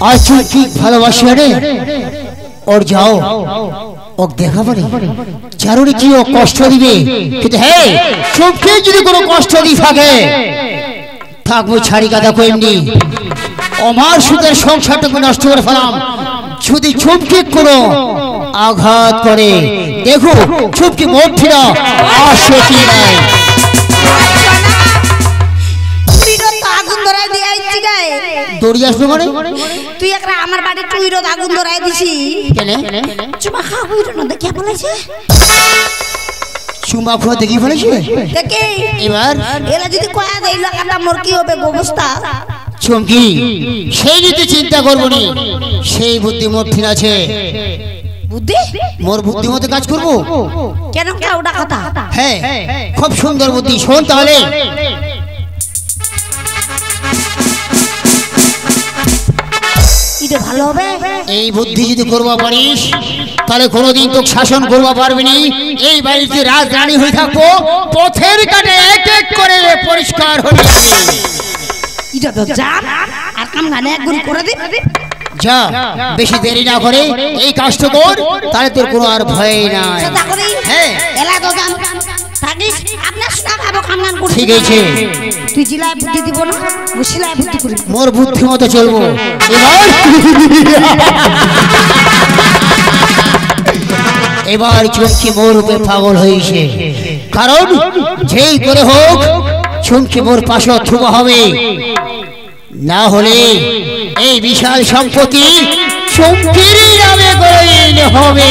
আর চুমকি ভালোবাসি রে ওর যাও ও দেখা পারে চারুরে কি ও কষ্ট দিবে কিন্তু হে চুমকি যদি কোনো কষ্ট দি থাকে থাকবো ছাড়ি কাদা এমনি আমার সুদের সংসারটাকে নষ্ট করে ফেলাম যদি চুমকি কোনো আঘাত করে দেখো চুমকি মরছি না আসে কি নাই দৌড়ি আসবে মানে তুই একটা আমার বাড়ি টুইরো আগুন ধরাই দিছি কেন চুমা খাওয়া হইল না দেখে বলেছে চুমা খাওয়া দেখি ফেলেছে দেখে এবার এলা যদি কয়া দেই লাগাটা মোর কি হবে অবস্থা চুমকি সেই যদি চিন্তা করবো নি সেই বুদ্ধি মোর ঠিক আছে বুদ্ধি মোর বুদ্ধি মতো কাজ করবো কেন ওটা কথা হ্যাঁ খুব সুন্দর বুদ্ধি শোন তাহলে এটা ভালো হবে এই বুদ্ধি যদি করবা পারিস তাহলে কোনোদিন তো শাসন করবা পারবি নি এই বাড়িতে রাজরানী হয়ে থাকবো পথের কাটে এক এক করে পরিষ্কার হয়ে যাবে এটা তো জান আর কাম গানে একগুণ করে দে যা বেশি দেরি না করে এই কাজটা কর তাহলে তোর কোনো আর ভয় নাই হ্যাঁ এলা তো জান থাকিস আপনি সুদা খাবো কাম গান করতে ঠিক আছে তুই জিলায় বুদ্ধি দিব না মুশিলায় বুদ্ধি করি মোর বুদ্ধি মতো চলবো এবার চুমকি মোর উপরে পাগল হয়েছে কারণ যেই করে হোক চুমকি মোর পাশে থুবা হবে না হলে এই বিশাল সম্পত্তি চুমকির নামে গইল হবে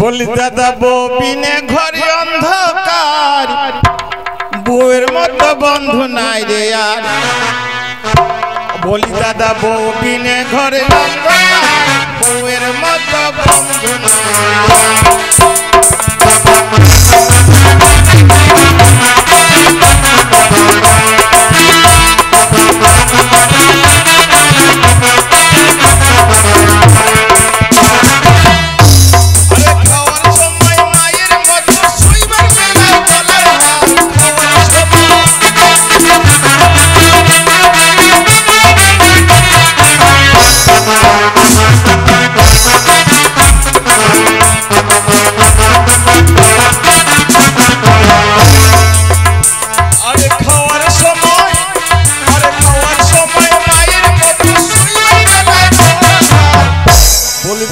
বলি দাদা বউ বিনে ঘরে অন্ধকার বউয়ের মতো বন্ধু নাই রে আর বলি দাদা বউ বিনে ঘরে অন্ধকার বউয়ের মতো বন্ধু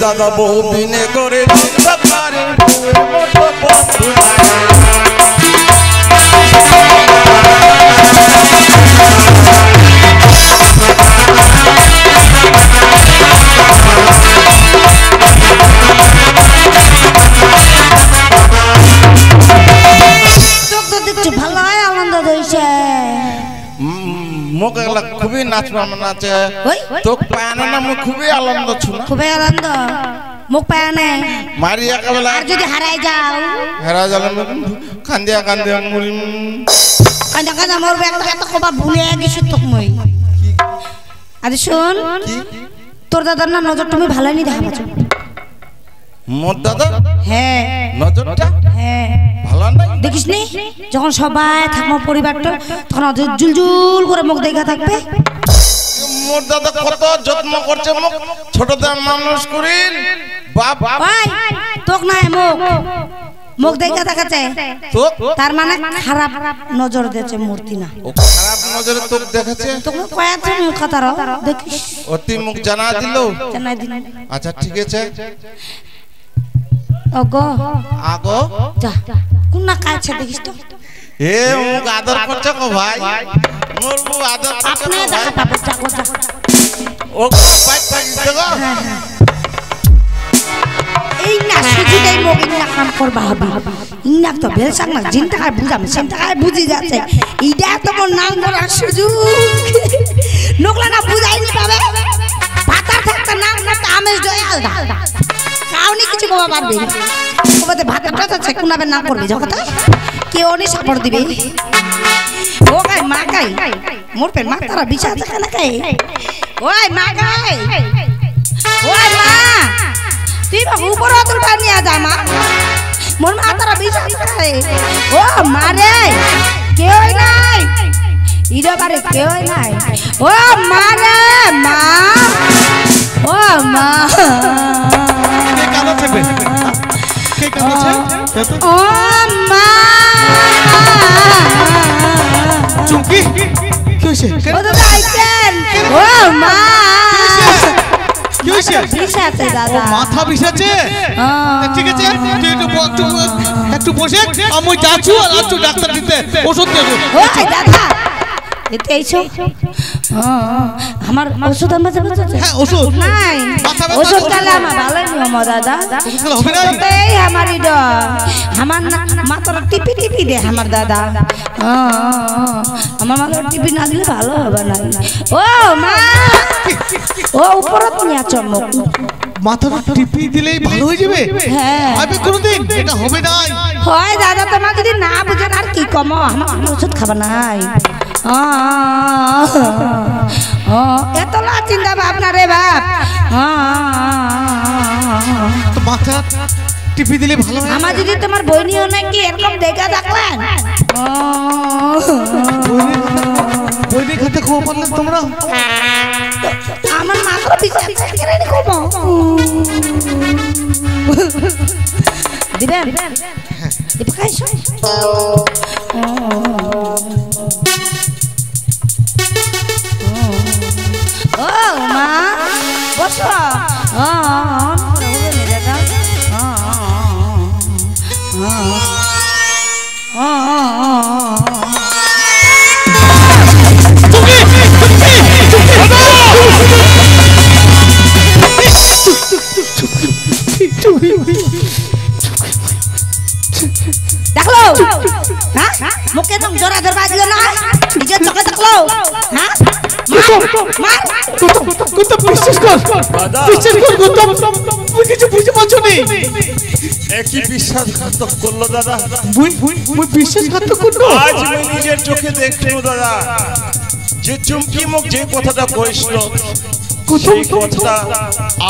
দাদা বউ বিনে করে অন্ধকারে বউয়ের মতো বন্ধু ভালো আনন্দ হয়েছে মুখ একলা খুবই নাচবা নাচে তো পায়না না মুখ খুবই আনন্দ ছিল খুবই আনন্দ মুখ পায়না মারি একেবেলা আর যদি হারাই যাও হারা গেল কান্দিয়া কান্দিয়া মরি কান্দা কান্দা মরবে একটা কবা ভুলে গেছি তোক মই আরে শুন তোর দাদার না নজর তুমি ভালোই নি দেখা পাচ্ছ মোর দাদা হ্যাঁ নজরটা হ্যাঁ ভালো নাই দেখিস নি যখন সবাই থাকবো পরিবারটা তখন জুলজুল করে মুখ দেখা থাকবে মোর দাদা কত যত্ন করছে মুখ ছোটদের মানুষ করিল বাপ ভাই তোক নাই মুখ মুখ দেখা দেখাচ্ছে তো তার মানে খারাপ নজর দিয়েছে মূর্তি না ও খারাপ নজরে তোক দেখেছে তোকে কয়েকটা মুখ খাতার দেখিস অতি মুখ জানা দিল জানাই দিন আচ্ছা ঠিক আছে ওগো আগো যা কোন না কাছে দেখিস তো এ মুখ আদর করছে কো ভাই মোর বউ আদর করছে আপনি ভাই দেখা পাবো যাগো যা ও বাইক থাকিস দেখো এই না সুজিটাই মগে না কাম করবা হবে ইনাক তো বেলসাক না জিনটা বুঝাম সিনটা বুঝি যাচ্ছে এইটা তো মোর নাম করার সুযোগ নোকলা না বুঝাইনি পাবে পাতার থাকতে না না আমেজ দই আলদা কাউনি কিছু বাবা পারবে ওবাতে ভাতটা তো চেক কুনাবে না করবে জগতে কেউ নি সাপোর্ট দিবে ও গাই মা গাই মোর পেন মা তারা বিছা থাকে না গাই ওই মা গাই ওই মা তুই বাবু উপর তুলবা নিয়ে যা মা মোর মা তারা বিছা থাকে ও মা রে কেউ নাই ইরে বারে কেউ নাই ও মা রে মা ও মা কে কাঁদছে কে কাঁদছে ও মা চুমকি কি হইছে ও তো আইছেন ও মা কি হইছে বিছাতে দাদা মাথা বিছাচ্ছে ঠিক আছে তুই একটু বসে আমি যাচ্ছি আর একটু ডাক্তার দিতে ওষুধ দেব ও দাদা এতে আইছো আমার ওষুধ আমার যাবে হ্যাঁ ওষুধ নাই ওষুধ কালে আমার ভালো নিয়ম দাদা ওষুধ হবে না এই আমার ইডো আমার মাথার টিপি টিপি দে আমার দাদা আমার মাথার টিপি না দিলে ভালো হবে না ও মা ও উপরে তুমি চমক মাথাটা টিপি দিলেই ভালো হয়ে যাবে হ্যাঁ হবে কোনদিন এটা হবে না হয় দাদা তোমার যদি না বুঝেন আর কি কম আমার ওষুধ খাবা নাই এতলা চিন্তা ভাবনা রে বাপ তো মাথা টিপি দিলে ভালো হয় আমার যদি তোমার বইনিও নাকি এরকম দেখা দেখলেন বইনি খেতে খোয়া পারলে তোমরা আমার মাত্র বিচার দিবেন দিবে খাইছো ও মা বসো দেখলো হ্যাঁ মুখে তো জোরা জোর বাজলো না নিজের চোখে দেখলো হ্যাঁ গৌতম বিশ্বাস কর গৌতম তুই কিছু বুঝতে পারছো না একই বিশ্বাসঘাতক করলো দাদা মুই বিশ্বাসঘাতক করলো আজ আমি নিজের চোখে দেখলো দাদা যে চুমকি মুখ যে কথাটা কইছিল সেই কথাটা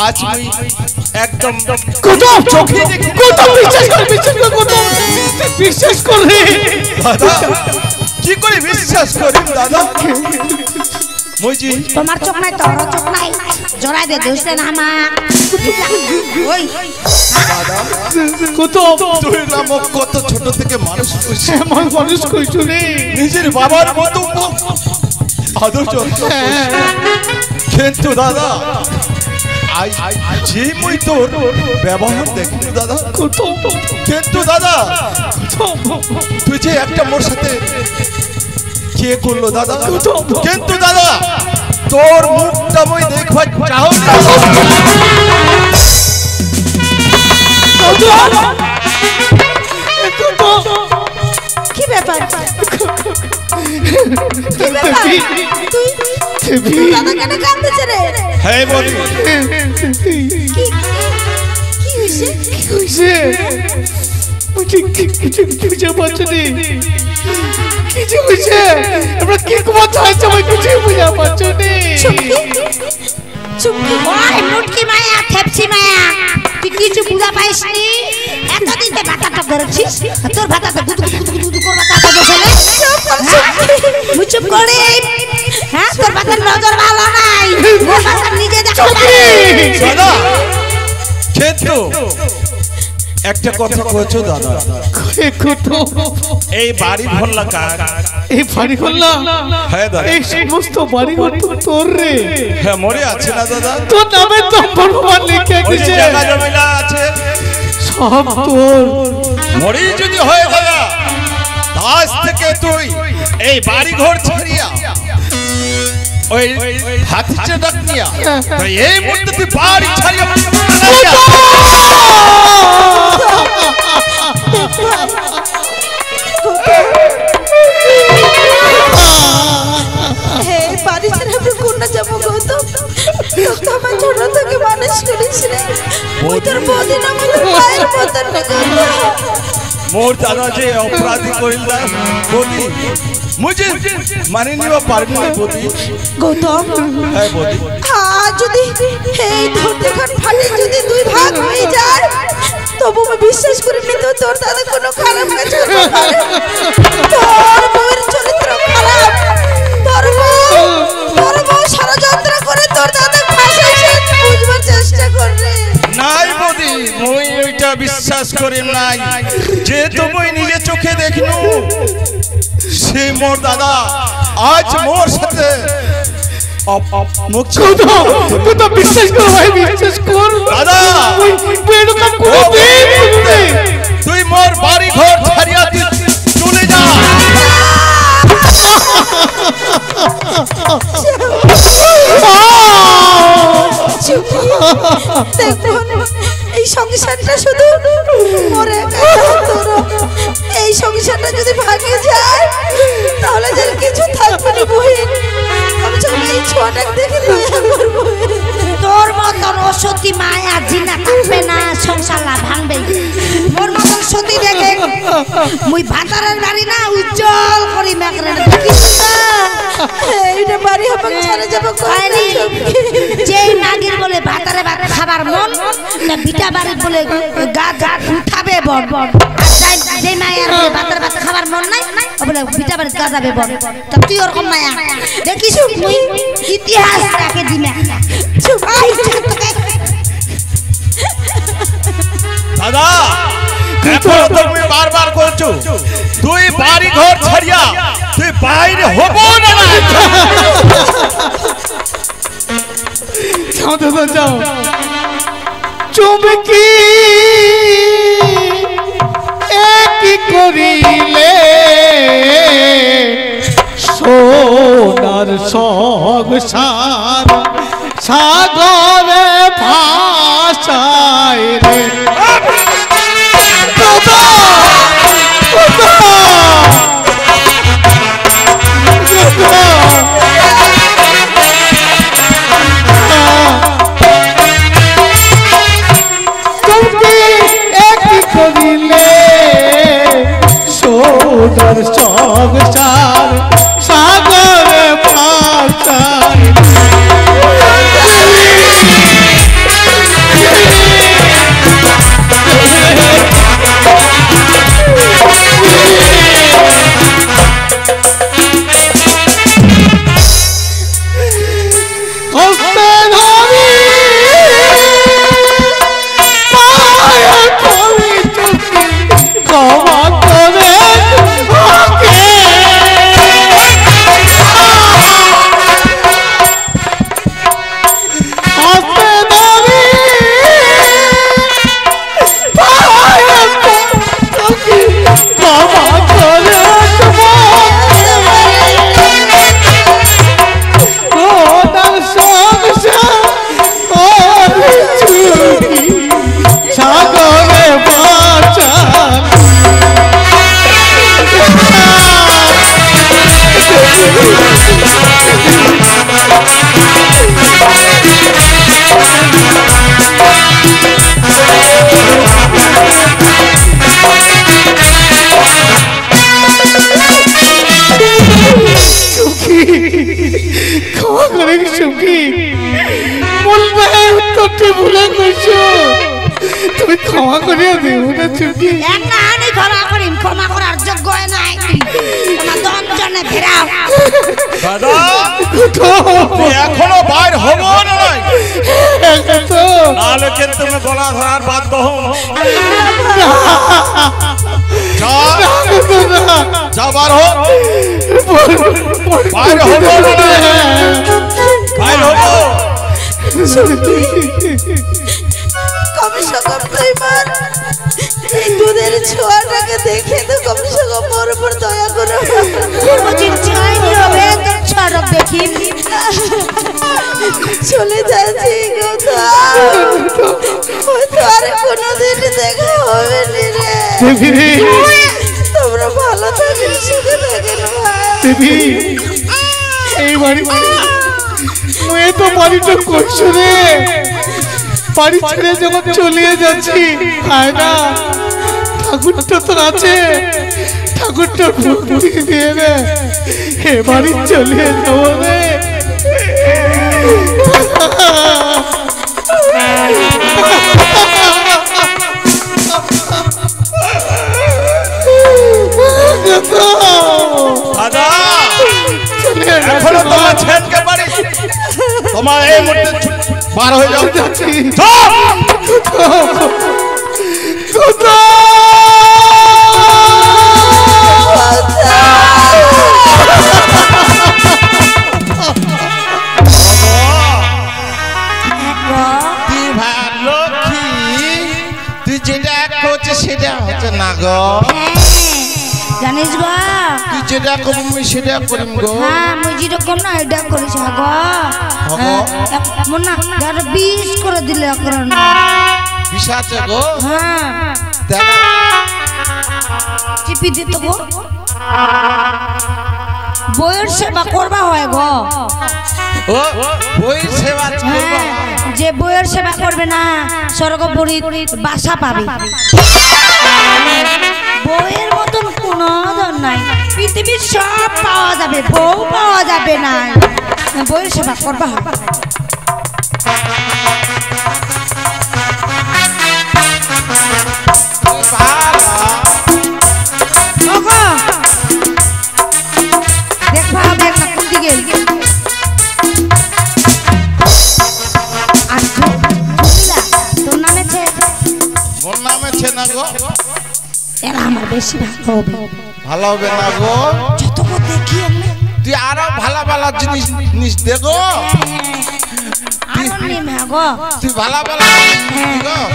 আজ আমি একদম গৌতম চোখে দেখি গৌতম বিশ্বাস কর গৌতম বিশ্বাস কর রে দাদা কি করে বিশ্বাস করি দাদা মইজি তোমার চোখ নাই তোর চোখ নাই জোড়াই দে দোষ দে না মা ওই দাদা গৌতম তুই নামক কত ছোট থেকে মানুষ কইছিস আমার মানুষ কইছো রে নিজের বাবার মতো আদর যত্ন কিন্তু দাদা যে মই তোর ব্যবহার দেখলি দাদা কিন্তু দাদা তুই যে একটা মোর সাথে কে করলো দাদা কিন্তু দাদা তোর মুখটা মই দেখবা চাও কি ব্যাপার দাদা কেন কাঁদছে রে হ্যাঁ বলি কি হইছে কিছু বুঝতে পারছি কিছু বুঝছে আমরা কি কথা হচ্ছে আমি কিছু বুঝতে পারছি চুপকি ওই মুটকি মায়া খেপসি মায়া তুই কিছু বুঝা পাইসনি এতদিন তে বাটাটা ধরেছিস তোর ভাতাটা গুদু করবা তা বসলে চুপ করে হ্যাঁ তোর ভাতার নজর ভালো নাই ওর ভাতা নিজে দেখা দাদা কিন্তু একটা কথা কইছো দাদা এই বাড়ি ভরলা কার এই বাড়ি করলা হ্যাঁ দাদা এই সমস্ত বাড়ি ঘর তো তোর রে হ্যাঁ মরে আছে না দাদা তোর নামে তো ভগবান লিখে ওই দিয়েছে জায়গা জমিলা আছে সব তোর মরি যদি হয়ে দাদা আজ থেকে তুই এই বাড়ি ঘর ছাড়িয়া ওই হাতিতে ডাক নিয়া তো এই মুহূর্তে তুই বাড়ি ছাড়িয়া হে বাড়ি ছেড়ে আমরা কোন করিস রে ওই তোর বদিন আমাদের মায়ের মতন মোর দাদা যে অপরাধী করিল না বদি মুঝে মানে নিবা পারবি না বদি গৌতম হ্যাঁ বদি যদি এই ধরতেখান ফাটে যদি দুই ভাগ হয়ে যায় তবু আমি বিশ্বাস করিনি তো তোর দাদা কোনো খারাপ কাজ করতে পারে তোর বউয়ের চরিত্র খারাপ তোর বউ ষড়যন্ত্র করে তোর দাদা ফাঁসাইছে বুঝবার চেষ্টা করবে নাই বদি মই ওইটা বিশ্বাস করিম নাই যে তুমি নিজে চোখে দেখনু সে মোর দাদা আজ মোর সাথে তুই তো বিশ্বাস কর ভাই বিশ্বাস কর দাদা এরকম করে তুই মোর বাড়ি ঘর ছাড়িয়া চলে যা দেখুন এই সংসারটা শুধু মরে এই সংসারটা যদি ভাঙে যায় তাহলে যেন কিছু থাকবে না বহিন আমি যখন এই ছোয়াটাকে দেখে তোর মতন অসতী মায়া জিনা থাকবে না সংসার ভাঙবে মোর মতন সতী দেখে মুই ভাতারের বাড়ি না উজ্জ্বল করি মেঘরে দেখিস না এইটা বাড়ি হবে ছেড়ে যাব কইনি যে নাগির বলে ভাতারে ভাত খাবার মন না বিটা বাড়ি বলে গা গা উঠাবে বড় যে মায়ের ভাতারে ভাত খাবার মন নাই বলে বিটা বাড়ি গা যাবে বড় তা তুই ওরকম মায়া দেখিস মুই ইতিহাস রাখে দিমে চুপ আই দাদা এখন তুমি বারবার করছো তুই বাড়ি ঘর ছাড়িয়া তুই বাইরে হব না যাও দাদা যাও চুমকি একই করিলে সোনার সংসার সাগরে ভাসায় রে সোনার সংসার সাগরে ভাসায় তুমি ক্ষমা করিয়া দেব না চুকি একটা আনি ক্ষমা করিম ক্ষমা করার যোগ্য নাই তোমার দঞ্জনে ফেরাও দাদা এখনো বাইর হব না নাহলে কিন্তু তুমি গলা ধরার বাধ্য হও যাবার হোক বাইর হব না বাইর হব কমসে কম তুইবার এই দুধের ছোঁয়াটাকে দেখে তো কমসে কম মোর উপর দয়া করো মুজির চাইনি হবে তোর ছড়ক দেখি চলে যাচ্ছি হয়তো আর কোনোদিন দেখা হবে রে তোমরা ভালো থাকেন সুখে থাকেন দেবী এই বাড়ি মুই তো বাড়িটা করছো রে বাড়ি ছেড়ে যখন চলে যাচ্ছি হয় না ঠাকুরটা তো আছে ঠাকুরটা ফুটি দিয়ে রে এ বাড়ি চলে যাবো রে দাদা এখনো তোমার ছেলেকে বাড়ি তোমার এই মুহূর্তে বার হয়ে যাও তুই যেটা করছিস সেটা হচ্ছে না গো জানিস গো তুই যেটা করবি সেটা করিম গো হ্যাঁ মুই যেরকম না এটা করিস গো মন না যারা 20 করে দিলে এখন বিষ আছে গো হ্যাঁ চিপি দিত গো বইয়ের সেবা করবা হয় গো ও বইয়ের সেবা করবা যে বইয়ের সেবা করবে না স্বর্গপুরী বাসা পাবে বইয়ের মতন কোনো ধন নাই পৃথিবীর সব পাওয়া যাবে বউ পাওয়া যাবে না বইয়ের সেবা করবা দেখবা দেখবা কোন দিকে তোর নামে মোর নামে ছে না গো এরা আমার বেশি ভালো হবে ভালো হবে না গো যত কো দেখি তুই আরো ভালো ভালো জিনিস দেখো আনন্দ মে গো তুই ভালো ভালো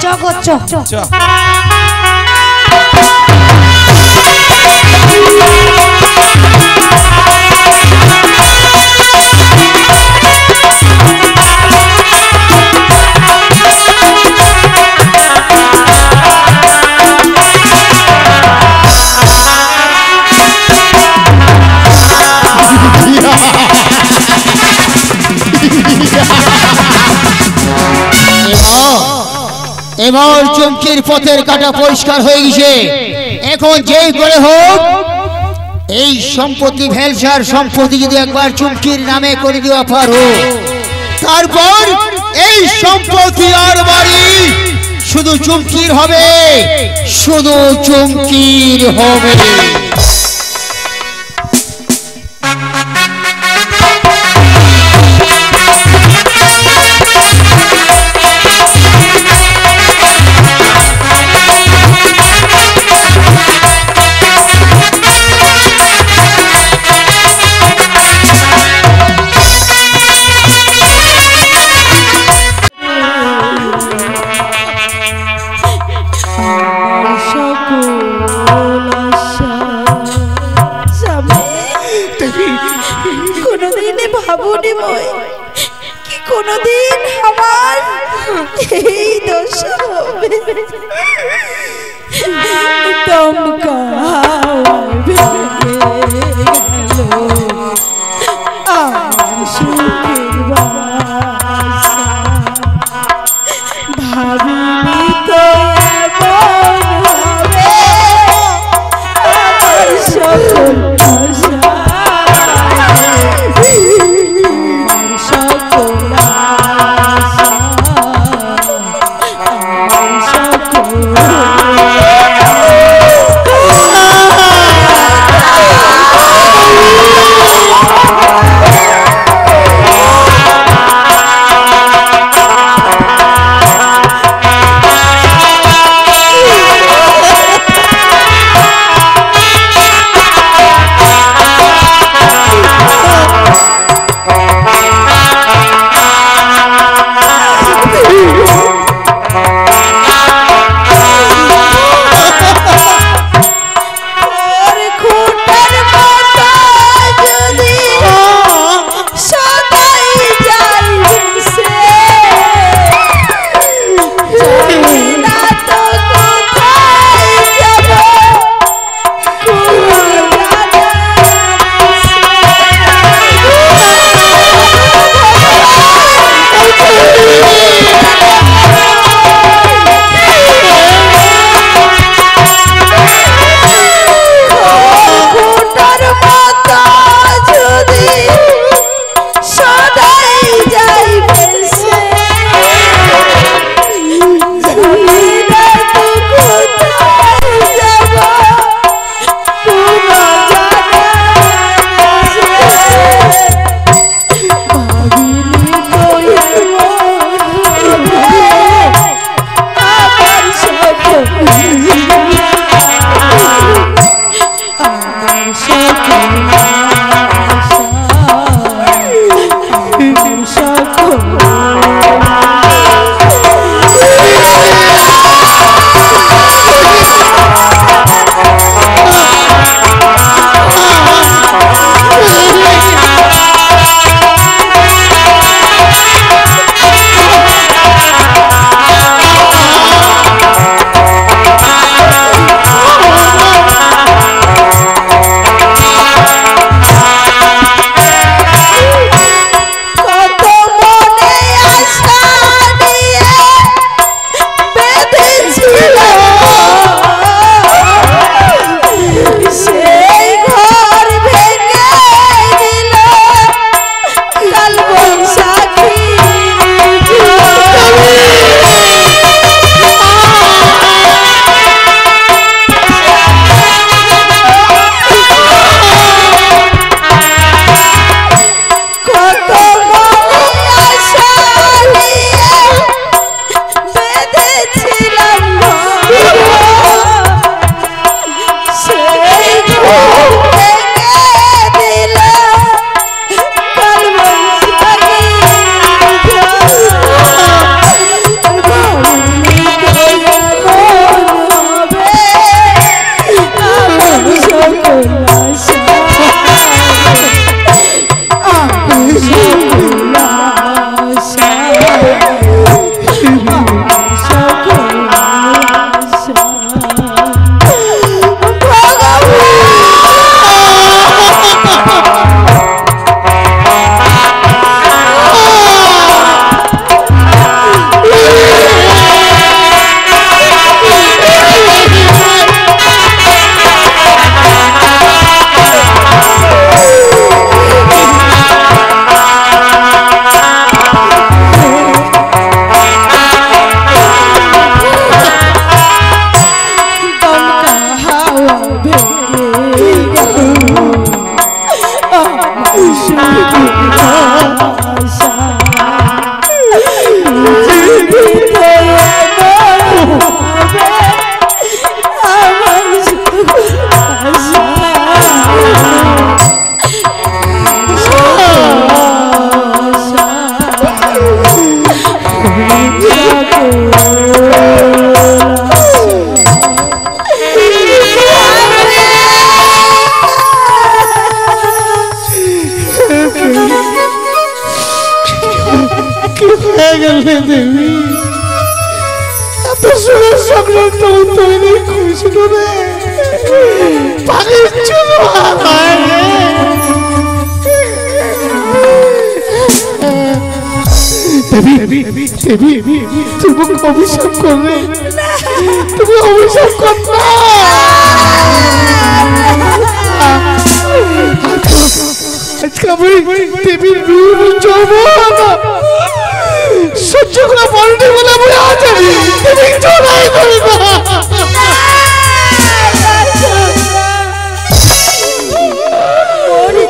চগো চ এবার চুমকির পথের কাটা পরিষ্কার হয়ে গেছে এখন যেই করে হোক এই সম্পত্তি ভেলসার সম্পত্তি যদি একবার চুমকির নামে করে দেওয়া পারো তারপর এই সম্পত্তি আর বাড়ি শুধু চুমকির হবে শুধু চুমকির হবে ভাবুনি মই কি কোনদিন আমার এই দোষ হবে দমকা ভাবিনি তো সকল গেলে দেবী এত সুরের সংক্রান্ত তৈরি খুশি রে পানির চুলো দেবী দেবী তুমি অভিশাপ করবে তুমি অভিশাপ কর না আজকে আমি দেবীর সহ্য করা পারিনি বলে আমি আজ দেবী জড়াই করি না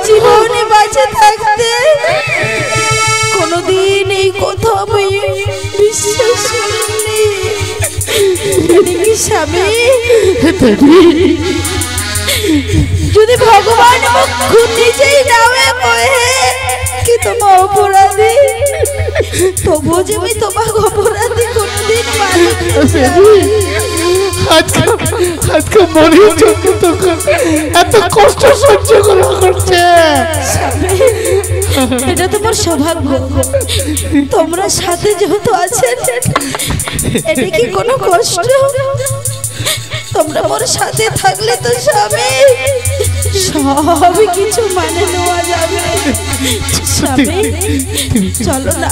জীবনে বাঁচে থাকতে কোনদিন এই কথা আমি বিশ্বাস করিনি স্বামী যদি ভগবান খুব নিজেই নামে কয়ে কি তোমার অপরাধী তবুও যে আমি তোমার অপরাধী কোনদিন আজকে মরির জন্য এত কষ্ট সহ্য করা করছে এটা তোমার সৌভাগ্য তোমরা সাথে যেহেতু আছেন এটা কি কোনো কষ্ট তোমরা মোর সাথে থাকলে তো স্বামী সব কিছু মানে নেওয়া যাবে স্বামী চলো না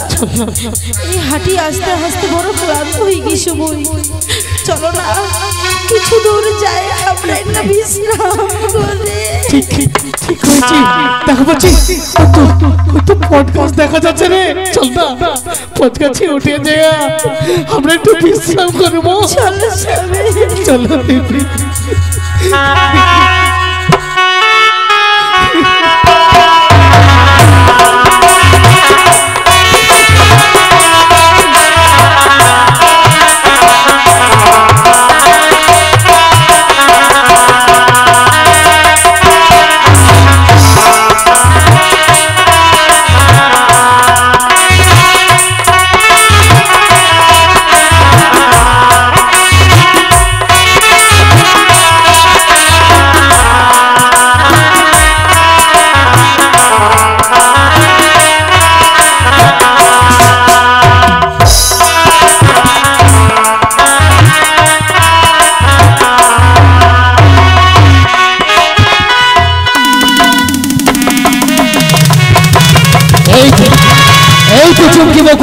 এই হাঁটি আস্তে আস্তে বড় ক্লান্ত হয়ে গেছি বই চলো না কিছু দূর যাই আমরা একটা বিশ্রাম করে ঠিক হয়েছি দেখা পাচ্ছি তো পডকাস্ট দেখা যাচ্ছে রে চল না পডকাস্টে উঠে যায় আমরা একটু বিশ্রাম করবো চলো স্বামী চলো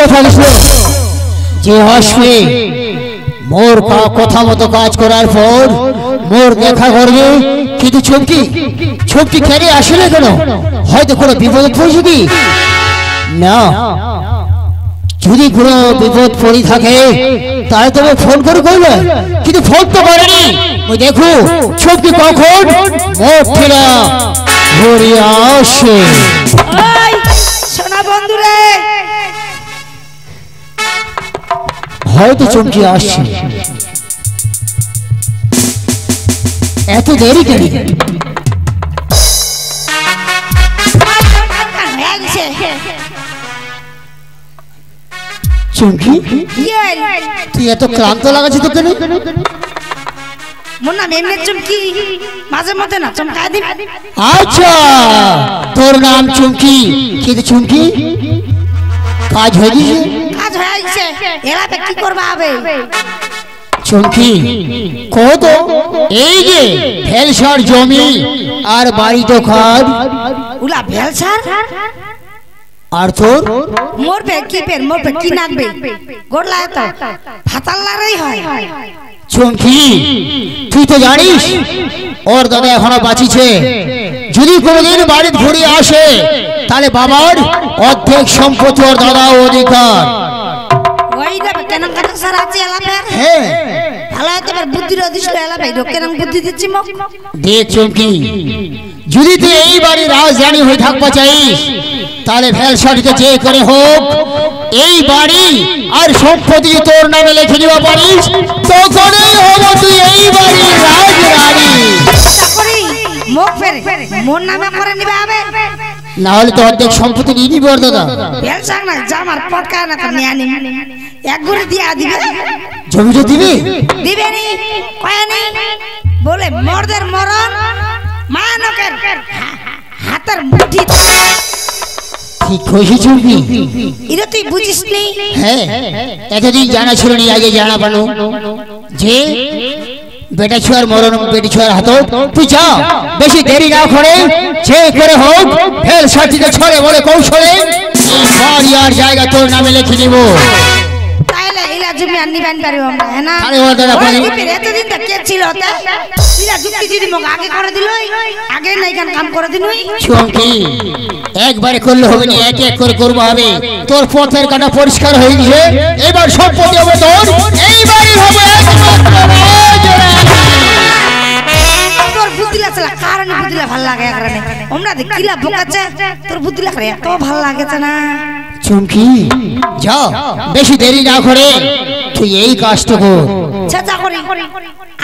কথা যে আসবে মোর কথা মতো কাজ করার পর মোর দেখা করবে কিন্তু চুমকি কেন আসলে কেন হয়তো কোনো বিপদ পড়েছে কি না যদি কোনো বিপদ পড়ে থাকে তাহলে তুমি ফোন করে কইবে কিন্তু ফোন তো করেনি ওই দেখো চুমকি কখন মোর ফেরা ঘুরে আসে সোনা বন্ধুরে হয়তো চমকে আসছে এত দেরি কেন চমকি তুই এত ক্লান্ত লাগাচ্ছি তো কেন মোর নাম এমনি চমকি মাঝে মধ্যে না চমকা দিবি আচ্ছা তোর নাম চমকি কিন্তু চমকি কাজ হয়ে গেছে কাজ হয়ে গেছে এরা কি করবা হবে চমকি কত এই যে ভেলসার জমি আর বাড়ি দোকান উলা ভেলসার আর তোর মোর পে কি নাকবে গোড়লা তো ফাতাল্লারই হয় চমকি তুই তো জানিস ওর দাদা এখনো বাঁচিছে যদি কোনোদিন বাড়ি ঘুরে আসে তাহলে বাবার অর্ধেক সম্পত্তি ওর দাদা অধিকার ওইটা কেন কেন স্যার আছে এলাকার হ্যাঁ ভালো তো বুদ্ধি রদিস এলাকা কেন বুদ্ধি দিচ্ছি মক দেখ চমকি যদি তুই এই বাড়ির রাজধানী হয়ে থাকবা চাইস তাহলে ভেলসাটিতে যে করে হোক এই বাড়ি আর সম্পত্তি তোর নামে লিখে দিবা পারিস তখনই হবো তুই এই বাড়ির রাজরানী চাকরি মুখ ফেরে মোর নামে করে নিবা হবে না হলে তো অর্ধেক সম্পত্তি নিয়ে নিবি ওর দাদা ভেলসাং না জামার পটকা না তো নিয়ে আনি এক ঘুরে দিয়া দিবে জমিটা দিবি দিবে নি কয়ানি বলে মর্দের মরণ মানকের হাতের মুঠি ঠিক কইছি চুমকি। এটা তুই বুঝিস নি? হ্যাঁ, এতদিন জানা ছিল নি, আগে জানা পানো যে বেটা ছুয়ার মরণ বেটি ছুয়ার হাত। তুই যা, বেশি দেরি না করে যে করে হোক ফেল সাথীতে ছড়ে বলে কৌশলে বাড়ি আর জায়গা তোর নামে লিখে নিব। তাইলে ইলা জমি আর নিবান পারিব আমরা, হ্যাঁ না? আরে ওটা না পারি। এতদিন তো কে ছিল ওটা? ইলা যুক্তি যদি মোক আগে করে দিল, আগে নাই কাম করে দিল। চুমকি, একবারে করলে হবে না, এক এক করে করবো হবে। তোর পথের কাটা পরিষ্কার হয়ে গেছে, এবার সম্পত্তি হবে তোর, এইবারই হবে একমাত্র রাজরানী। তোর বুদ্ধিলা চলা কারণ বুদ্ধিলা ভাল লাগে একরানে। আমরা দেখিলা বোকাচ্ছে তোর বুদ্ধিলা করে এত ভাল লাগেছে না। চুমকি যা, বেশি দেরি না করে তুই এই কাজটা কর। চেষ্টা করি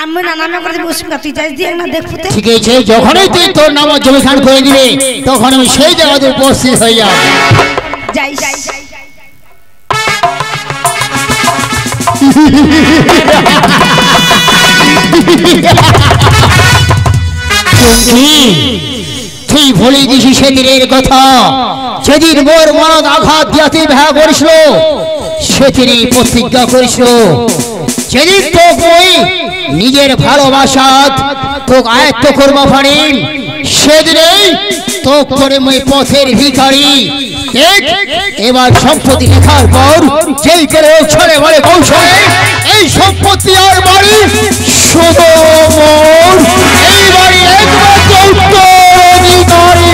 আমি না নামে করে বসুন, তুই যাই দিয়ে না দেখতে। ঠিক আছে, যখনই তুই তোর নাম জমি খান করে দিবে তখন আমি সেই জায়গাতে উপস্থিত হয়ে যাব। যাই চুমকি, তুই ভুলে গেছিস সেদিনের কথা, যেদিন মোর মনত আঘাত দিয়াতে বিবাহ করিস, সেদিনই প্রতিজ্ঞা করিস, যেদিন তোকে নিজের ভালোবাসাত তোকে আয়ত্ত করবো পারি, সেদিনেই তোক করে মই পথের ভিখারি। দেখ, এবার সম্পত্তি লেখার পর যেই করে ছড়ে বলে কৌশলে এই সম্পত্তি আর বাড়ি শুধু মোর, এই বাড়ি একমাত্র উত্তরাধিকারী।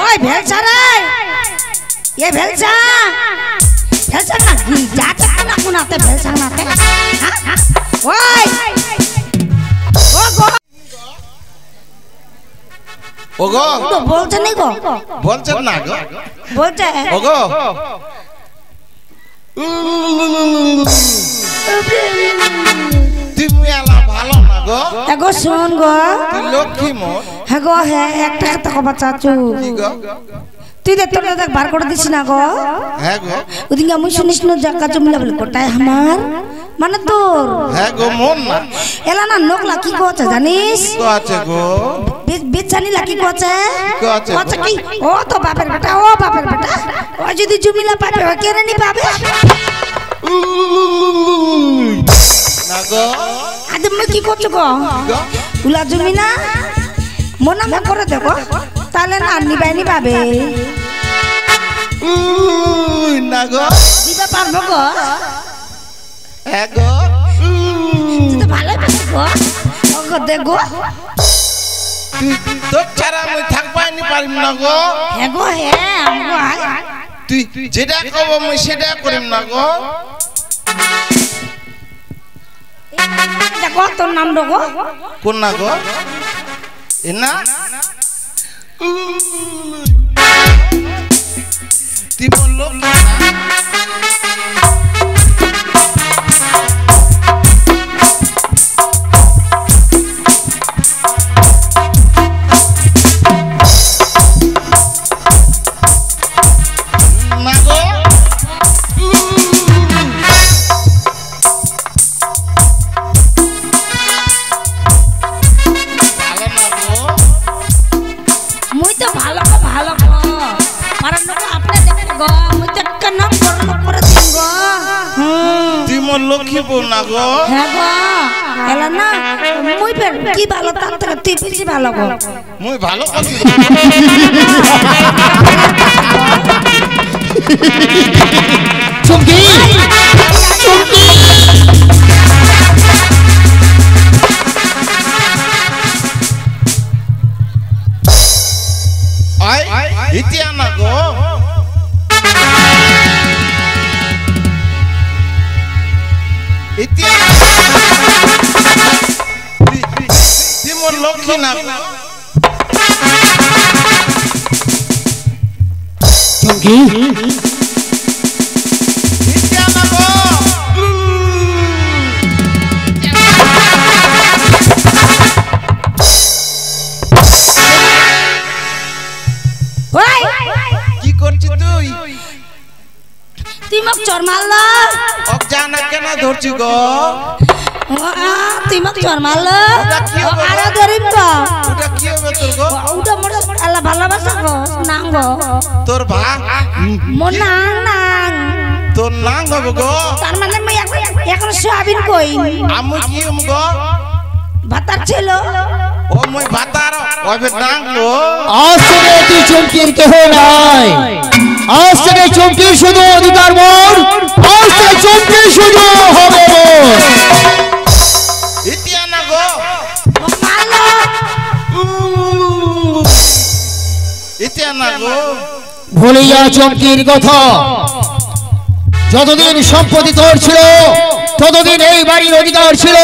ওই ভেলসা রে, এ ভেলসা না যাচ্ছে না কোনাতে ভেলসা নাতে। ওই ও গো ওগো তো বলছে নি গো, বলছেন না গো, বলছে ওগো তুমি আলা ভালো না গো, এগো শোন গো, তুই লক্ষ্মী মোর। হ্যাঁ গো হ্যাঁ, একটা কথা কবা চাচু, কি গো? তুই দেখ তোর দেখ বার করে দিস না গো। হ্যাঁ গো, ওদিকে আমি শুনিস না জায়গা জমিলা বলে কোটায় আমার মানে তোর। হ্যাঁ গো মন না এলা না নোকলা কি কোছে জানিস? তো আছে গো, বেচানি লাকি কোছে কোছে কোছে কি ও তো বাপের বেটা, ও বাপের বেটা, ও যদি জমিলা পাবে ও কেন নি পাবে না গো। আজ মই কি করছো গো? উলা জমি না মনা মা করে দেখো, তাহলে না নিবাই পাবে না গো, দিবা পারবো গো। হ্যাঁ গো, তুই তো ভালো পাবো গো, ও গো দেখো তোর ছাড়া আমি থাকবাইনি পারিম না গো। হ্যাঁ গো হ্যাঁ, আমগো আয় তুই যেটা কব আমি সেটা করিম না গো। দেখো তোর নাম দেখো কোন না গো? এ না তুই বললো না গো, মুই তো ভালো গো ভালো গো পারান গো আপনি দেখো গো, মুই তো একটা নাম করে দিন গো। তুই মোর লক্ষ্মী বউ না গো। হ্যাঁ গো এলা না মুই ফের কি ভালো তার থেকে তুই বেশি ভালো গো। মুই ভালো কথা চুমকি, চুমকি, আই ইতিয়া না গো, ইতিয়া তুই মোর লক্ষ্মী না গো। চুমকি, ইতিয়া না গো, ওই কি করছিস তুই? তুই মোক চর মারলো জানা কেন ধরছি গো তুই মোক চর মারলো আরে গরিব গো ওটা কি হবে তোর গো ওটা মোর আল্লাহ ভালোবাসা গো নাং গো তোর ভা মোর নাং নাং তোর নাং হবে গো তার মানে মই এখন সোয়াবিন কই আমি কি গো ভাতার ছিল ও মই ভাতার ওবে নাং গো আজ থেকে তুই চুমকির কেহ নাই আজ থেকে চুমকির শুধু অধিকার মোর আজ থেকে চুমকির শুধু হবে মোর ইতিয়া না গো মোক মারলো ইতিয়া না গো ভুলে যা চুমকির কথা যতদিন সম্পত্তি তোর ছিল ততদিন এই বাড়ির অধিকার ছিল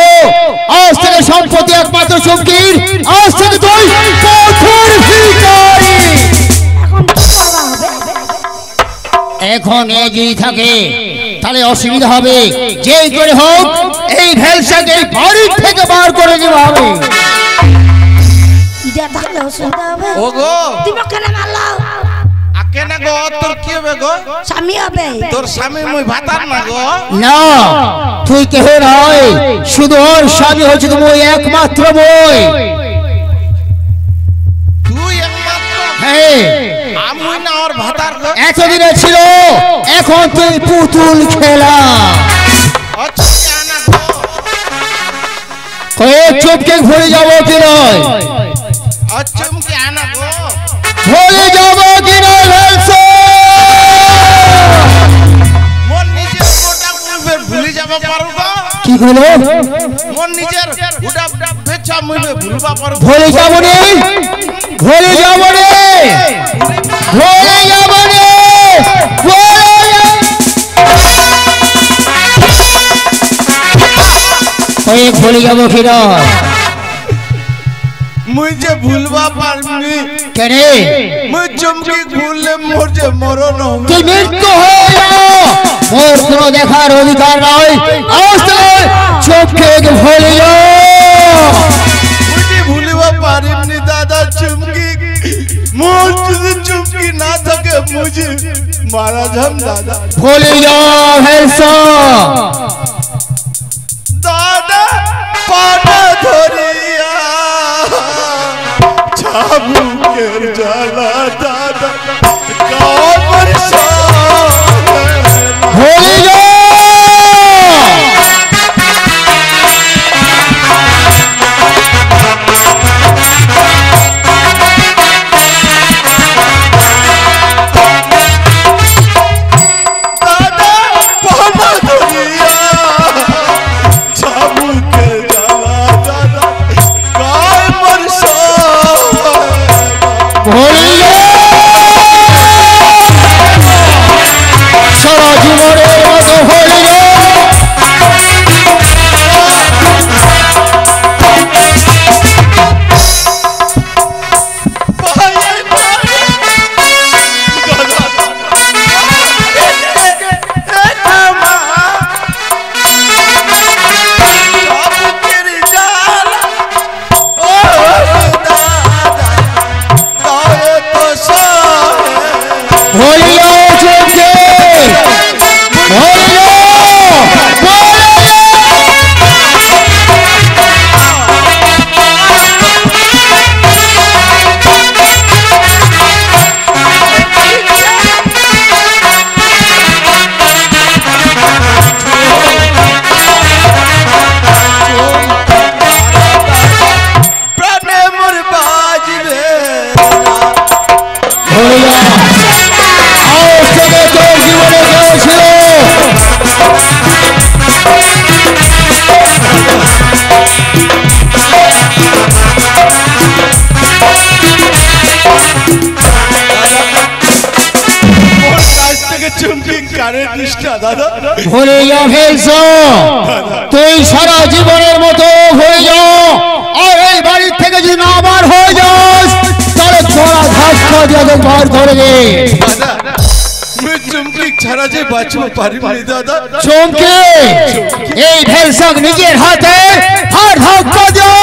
আজ থেকে সম্পত্তি একমাত্র চুমকির আজ থেকে তুই পথের ভিখারি এখন এগিয়ে থাকে তাহলে অসুবিধা হবে যেই করে হোক এই ভেলসাকে বাড়ির থেকে বার করে দেওয়া হবে ইটা থাকলে অসুবিধা হবে ও গো তুই মোক কেন মারলো আকে না গো তোর কি হবে গো স্বামী হবে তোর স্বামী মই ভাতার না গো না তুই কেহ নয় শুধু ওর স্বামী হচ্ছে তুমি একমাত্র বই তুই একমাত্র হ্যাঁ আমি না ওর ভাতার গো এতদিনে ছিল এখন তুই পুতুল খেলা আচ্ছা না গো কয়েক চুপকে ভুলে যাবো কি নয় আচ্ছা মুকে আনা গো ভুলে যাবো কি নয় ভেলসা মোর নিজের কোটা মুবে ভুলে যাব পারো গো কি হলো মোর নিজের উডা বেচা মুবে ভুলবা পারো ভুলে যাবো রে ভুলে যাবো রে ভুলে যাবো রে কয়েক ভুলে যাবো কি নয় মুই যে ভুলবা পারনি কেন মুই চমকি ভুললে মোর যে মরণ হবে তুই মৃত্যু হয়ে যাও মোর কোনো দেখার অধিকার নয় আজ থেকে চোখকে ভুলে যাও মুই যে ভুলবা পারিনি দাদা চমকি মোর যদি চমকি না থাকে মুঝে মারা যাম দাদা ভুলে যাও ভেলসা দাদা পাটা ধরিয়া চাবুকের জ্বালা দাদা কামর ভুলে যাও দাদা পাটা ধরিয়া চাবুকের জ্বালা দাদা কামর ভুলে যাও সারা জীবনের মতো ভুলে যাও ভুলে যাও চোখকে ভুলে যাও ভুলে যাও প্রাণে মোর বাজবে ভুলে যাও আজ থেকে তোর জীবনে কেউ ছিল মোর কাছ থেকে চুমকি কারেন্ট নিষ্ঠা দাদা ভুলে যাও ভেলসা তুই সারা জীবনের মতো হয়ে যাও আর এই বাড়ির থেকে যদি না বার হয়ে যাস তাহলে তোরা ধাক্কা দিয়ে তোকে বার করে দে দাদা মুই চুমকি ছাড়া যে বাঁচবো পারিনি দাদা চমকে এই ভেলসাক নিজের হাতে আর ধাক্কা দিও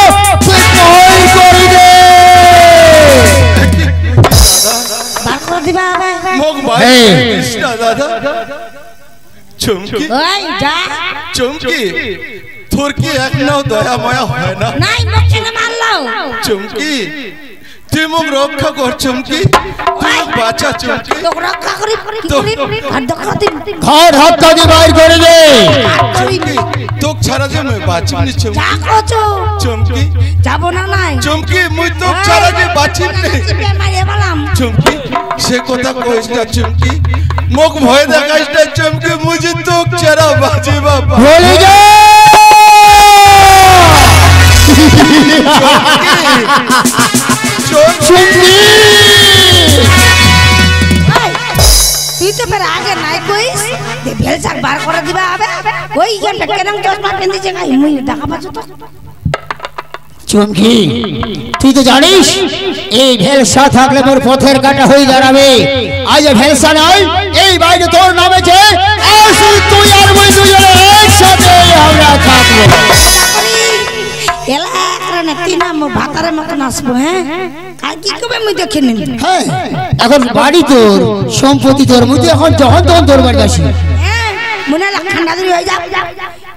তুই কই করে দে বার করে দিবা মুখ এই। নিষ্ঠা দাদা চুমকি ওই যা চুমকি তোর কি এক নাও দয়া মায়া হয় না? নাই মুখে না মারলো চুমকি তুই মুখ রক্ষা কর চুমকি, বাঁচা চুমকি। তো রক্ষা করি কি করি আর দেখা দিন ঘর হাতটা দিয়ে বাইর করে দে। তোক ছাড়া যে মই বাঁচিনি চুমকি। যা করছো চুমকি যাব না নাই চুমকি মুই তোক ছাড়া যে বাঁচিনি মারিয়ে বললাম চুমকি। সে কথা কইস না চুমকি, মুখ ভয় দেখাইস না চুমকি, মুই যে তোক ছাড়া বাঁচি বাবা। বলে যা চুমকি। তুই তো ফের আগে নাই কইস দে ভেলসাক বার করে দিবা আবে ওই কেন কেন চশমা পেন্দিছে গাই মুই দেখা পাচ্ছ তো। চুমকি তুই তো জানিস এই ভেলসা থাকলে মোর পথের কাটা হয়ে দাঁড়াবে। আজ ভেলসা নয়, এই বাইরে তোর নামেছে, তুই আর মুই দুজনে একসাথে আমরা থাকবো। এলা একরানে তিন নম্বর ভাতারের মতো নাচবো। হ্যাঁ আর কি কবে মুই দেখে নিন। হ্যাঁ এখন বাড়ি তোর, সম্পত্তি তোর, মুই তো এখন যখন তখন তোর বাড়ি আসি। হ্যাঁ মনে লাগ ঠান্ডা দিন হয়ে যাব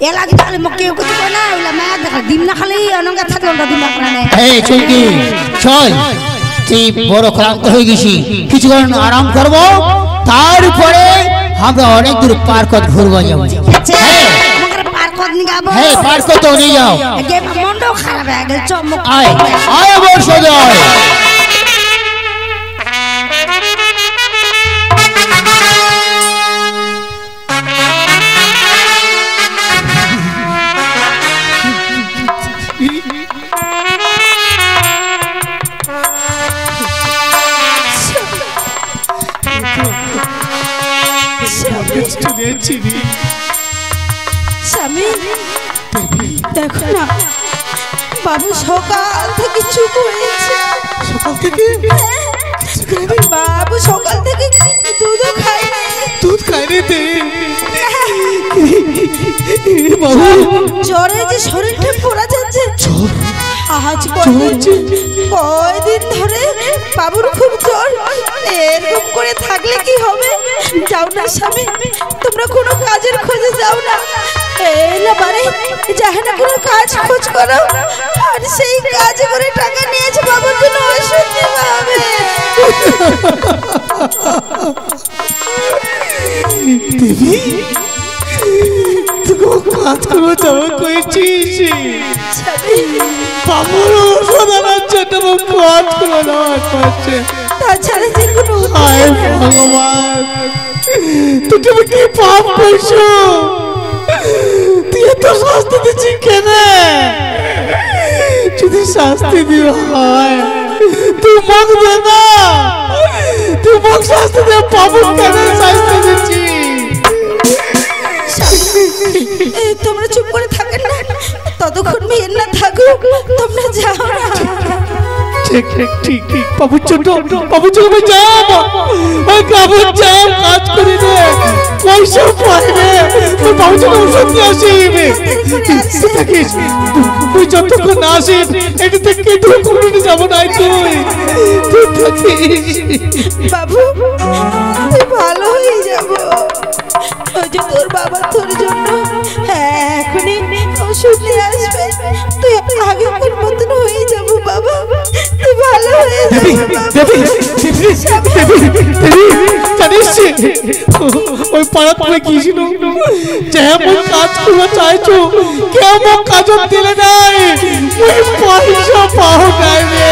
এলা কি তাহলে মকে কিছু কই না ওলা মা দেখা দিন না খালি অনঙ্গা থাকলে ওটা দিন না প্রাণে। এই চুমকি চল, তুই বড় ক্লান্ত হয়ে গেছি, কিছুক্ষণ আরাম করব, তারপরে আমরা অনেক দূর পার্কত ঘুরবো যাবো। হ্যাঁ মগরে পার্কত নি গাবো। হ্যাঁ পার্কত নিয়ে যাও। আগে মন্ড খারাপ হয়ে গেল চমক। আয় আয় বর্ষ যায়। স্বামী দেখো না বাবু সকাল থেকে চুপ হয়েছে। সকাল থেকে বাবু সকাল থেকে দুধও খায় না। দুধ খাইনি দে বাবু। জ্বরে যে শরীরটা পড়া যাচ্ছে। আজ কয়দিন ধরে বাবুর খুব জ্বর। এরকম করে থাকলে কি হবে? যাও না স্বামী, তোমরা কোনো কাজের খোঁজে যাও না। এলা বারে যাহে না কোনো কাজ খোঁজ করো, আর সেই কাজ করে টাকা নিয়েছে বাবুর জন্য ওষুধ নেওয়া হবে। দেবী তুই কাজ করবো যাবো কইছিস? বাবুর ওষুধ আনার জন্য কাজ করে দেওয়ার পাচ্ছে। তাছাড়া যে কোনো হায় ভগবান, তুমি কি পাপ করছো? তুই এত শাস্তি দিচ্ছি কেন? যদি শাস্তি দিও হয় তুই মুখ দে না, তুই মুখ শাস্তি দে, পাপ কেন শাস্তি দিচ্ছি? তোমরা চুপ করে থাকেন না, ততক্ষণ মেয়ের না থাকুক, তোমরা যাও না। ঠিক ঠিক ঠিক ঠিক বাবু ছোট, বাবু ছোট ভাই যাও, ওই বাবু যাও, কাজ করে দে, পয়সা পাই রে, ওই বাবু ছোট ওষুধ নিয়ে আসিবে। থাকিস তুই যতক্ষণ না আসিস এটা থেকে তুই কোনোদিন যাবো না। তুই থাকিস বাবু, তুই ভালো হয়ে যাবো। ওই যে তোর বাবা তোর জন্য এখনই ওষুধ নিয়ে আসবে, তুই আগেকার মতন হয়ে যাবো বাবা, তুই ভালো হয়ে যাবি। জানিস ওই পাড়া পাড়া কি ছিল, যেমন কাজ করবো চাইছো কেমন কাজ দিলে নাই, ওই পয়সা পাও নাই রে।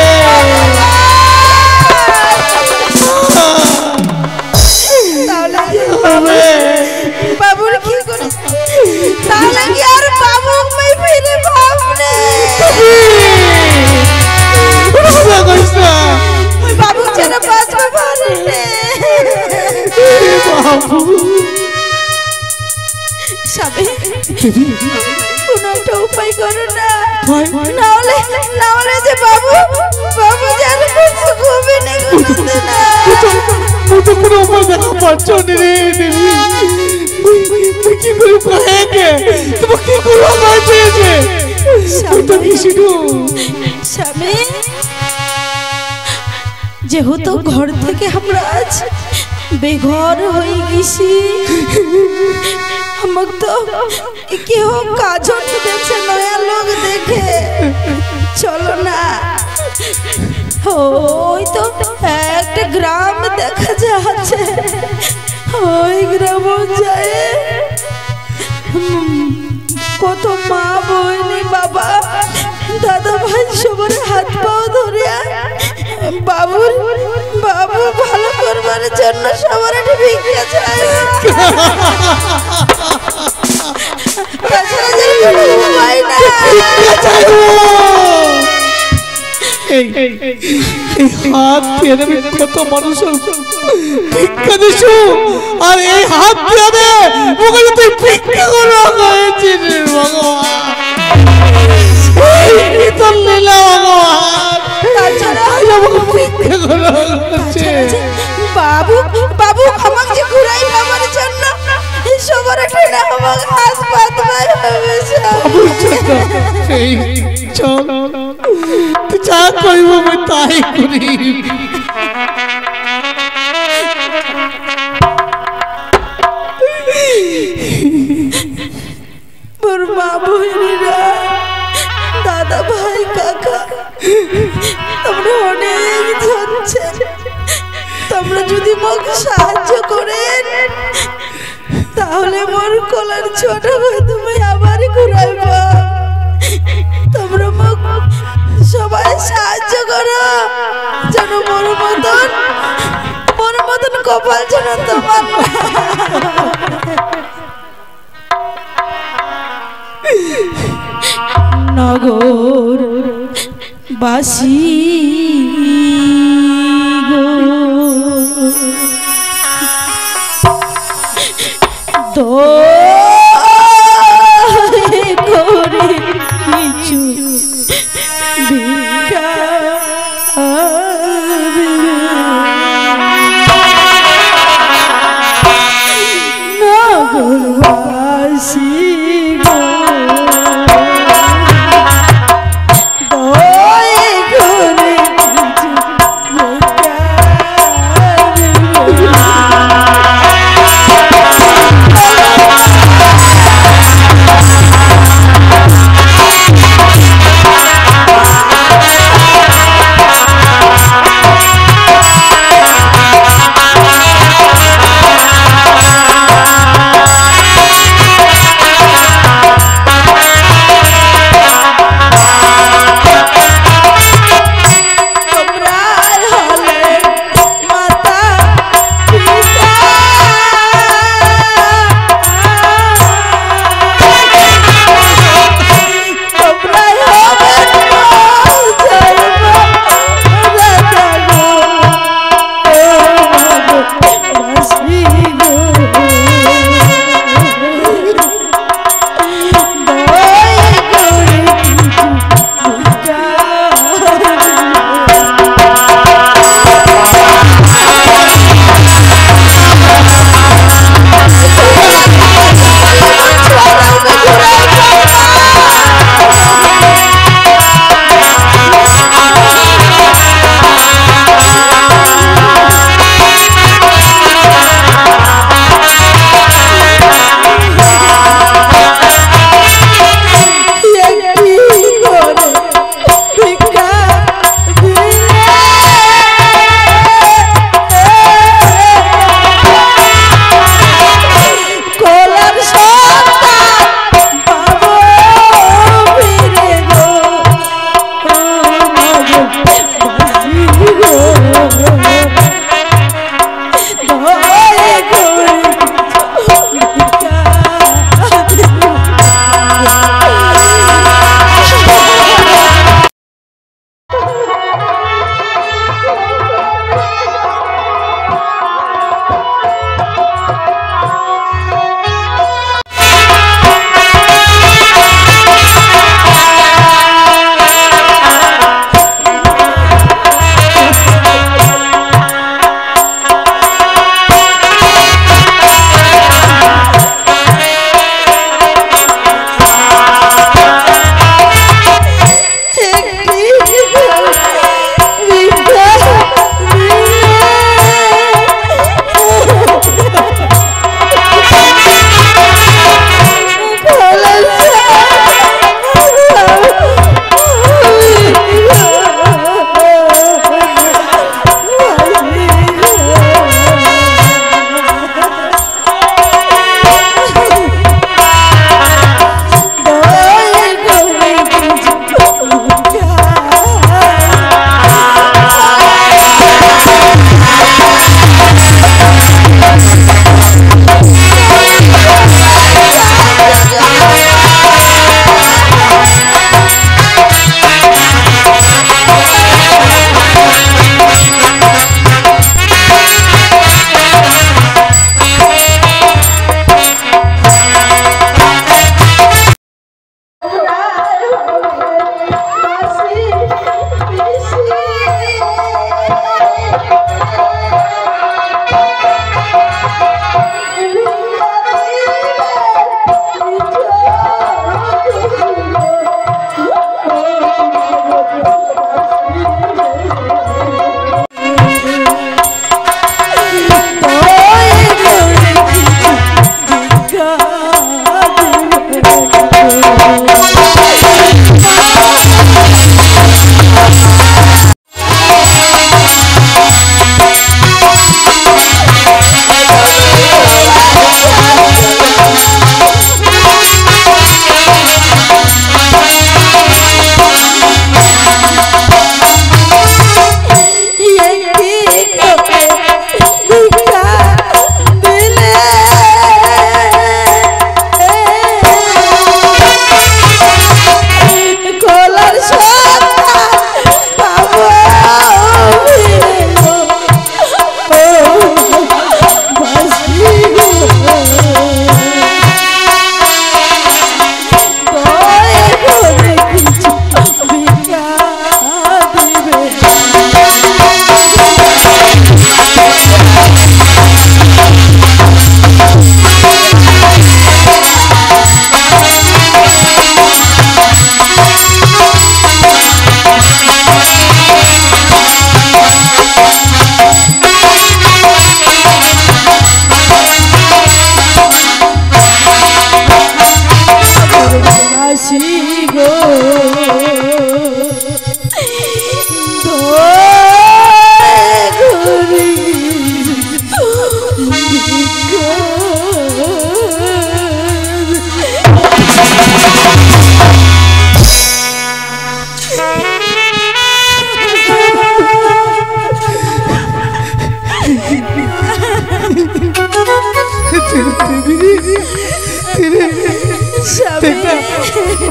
বাবুর কি করে তাহলে কি আর বাবু মই ফিরে ভাবনে? ওই বাবু যেন বাঁচবে পারে বাবু। সবে কোনো একটা উপায় করো না, না হলে যে বাবু যেন কিছু হবে না। তো কোনো উপায় দেখা পাচ্ছ রে দেবী, কি করে পায়েকে তোমাকে কি করে উপায় পেয়েছে? তো কি শুধু স্বামী, যেহেতু ঘর থেকে আমরা আজ বেঘর হয়ে গেছি, আমাকে তো কেউ কাজল দেখছে নয়া লোক দেখে চলো না ওই তো একটা গ্রাম দেখা যাচ্ছে ওই গ্রাম যায় কত মা বইনি বাবা দাদা ভাই সবার হাত পাও ধরে বাবু ভালো করবার জন্য সবার একটা ভিক্ষা চাই তাছাড়া যেন কোনো উপায় নাই। এই হাত দিয়ে দেবে কত মানুষ ভিক্ষা দিছো আর এই হাত দিয়ে দে ওখানে তুই ভিক্ষা করা হয়েছে রে ভগবান তোর লীলা ভগবান তাছাড়া ভিক্ষা করা হচ্ছে বাবু আমাকে যে ঘুরাই আমার জন্য সবার একটা না আমাকে হাত পাতবাই হবে এই চল তুই যা করিব আমি তাই করি মোর মা বোনেরা দাদা ভাই কাকা তোমরা অনেক জানছে তোমরা যদি আমাকে সাহায্য করেন তাহলে মোর কলার ছোট ভাই তুমি আবার ঘুরাইবা তোমরা সবাই সাহায্য করো যেন মোর মতন কপাল যেন তোমার নগর বাসী গো দয়া করে কিছু ভিক্ষা নগরবাসী গো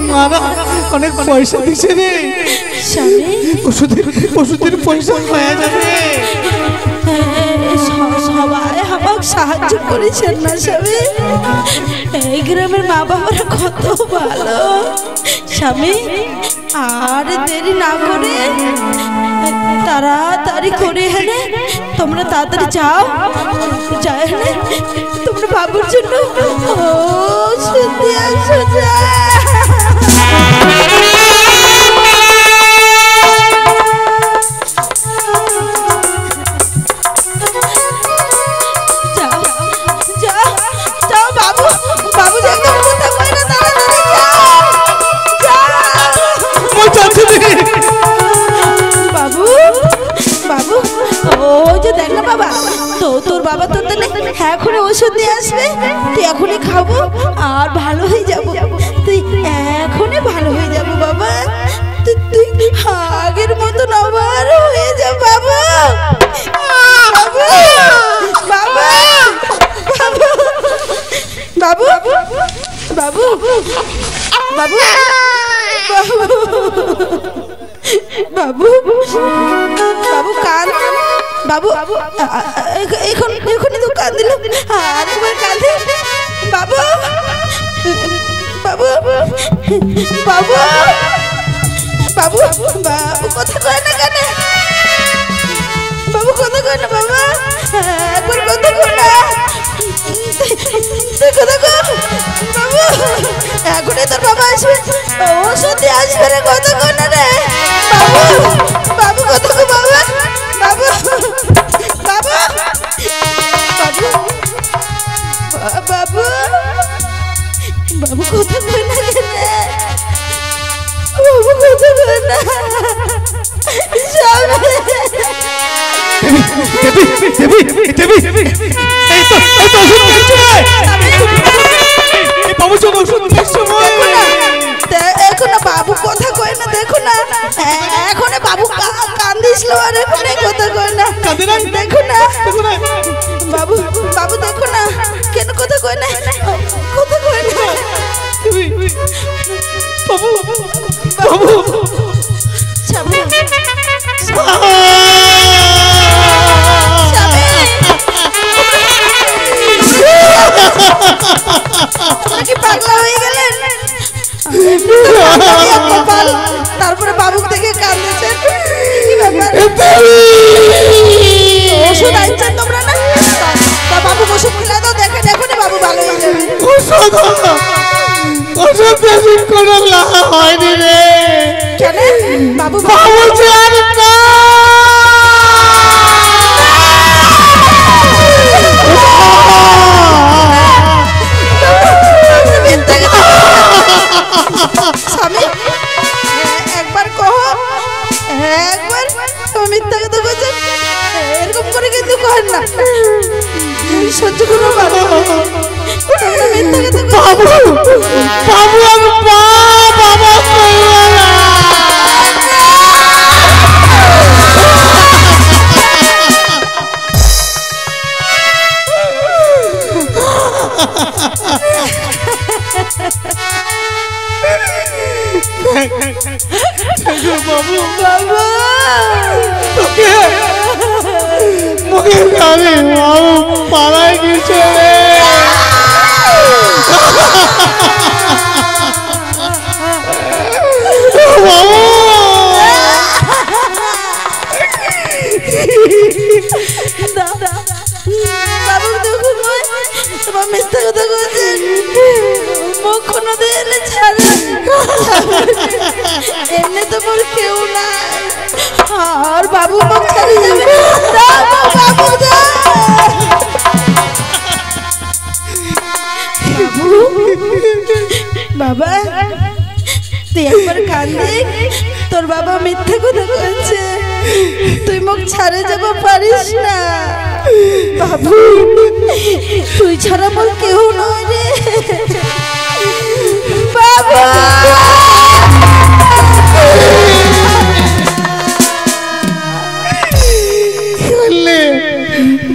মারা অনেক পয়সা দিছে রে স্বামী ওষুধের পয়সা পাওয়া যাবে সবাই আমাকে সাহায্য করেছেন না স্বামী এই গ্রামের মা বাবারা কত ভালো স্বামী আর দেরি না করে তাড়াতাড়ি করে হেনে তোমরা তাড়াতাড়ি যাও যাই হেনে তোমরা বাবুর জন্য তোর বাবা তোর এখনই ওষুধ দিয়ে আসবে তুই এখনই খাবো আর ভালো হয়ে যাবো তুই এখনই ভালো হয়ে যাবো বাবা তুই আগের মতন আবার হয়ে যা বাবা বাবা বাবু বাবু বাবু বাবু বাবু কান বাবু এখনই তো কান দিল আরেকবার কান দে বাবু বাবু বাবু বাবু বাবু কথা কয় না কেন বাবু কথা কয় না বাবা একবার কথা কয় না তুই কথা কয় বাবু এখনই তোর বাবা আসবে ওষুধ দিয়ে আসবে রে কথা কয় না রে বাবু বাবু কথা কয় বাবা বাবু বাবু বাবু বাবু বাবু কথা কয় না কেন বাবু কথা কয় না এখন বাবু কথা কয় না দেখো না এখন বাবু কান্দিছিল আর এখন কথা কয় না দেখো না বাবু বাবু দেখো না কেন কথা কয় না কথা কয় না বাবু বাবু পাগলা হয়ে গেলেন তারপরে বাবু থেকে কাঁদছেন কি ব্যাপার ওষুধ আনছেন তোমরা না বাবু ওষুধ খেলে তো দেখে দেখো না বাবু ভালো হয়ে যাবে ওষুধ বেশি কোনো লাভ হয়নি রে কেন বাবু বাবু জানি না স্বামী একবার কহ একবার তুমি মিথ্যা কথা বলছেন এরকম করে কিন্তু কহেন না সহ্য করো বাবা মিথ্যা কথা বাবু বাবু আমি বাবা বাবু বাবা মুখে আমি বাবু পাড়ায় গেছে রে বাবু বাবু দেখুন তোমার মিথ্যা কথা বলছেন মুখ কোনো দিলে ছাড়ে এমনি তো মোর কেউ না আর বাবু মুখ ছাড়ে যাবে বাবু বাবা তুই একবার কাঁদে তোর বাবা মিথ্যে কথা বলছে তুই মুখ ছাড়ে যাব পারিস না বাবু তুই ছাড়া মোর কেউ নয় রে বাবা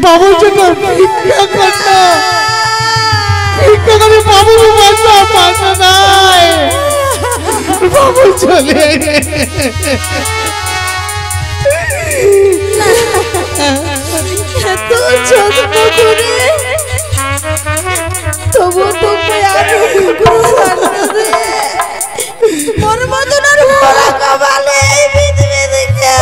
বাবুর জন্য ভিক্ষা করতো ভিক্ষা বাবু চলে এত যত্ন করে তবু তোকে আর মোর মতন আর বড় কপালে এই পৃথিবী দেখতে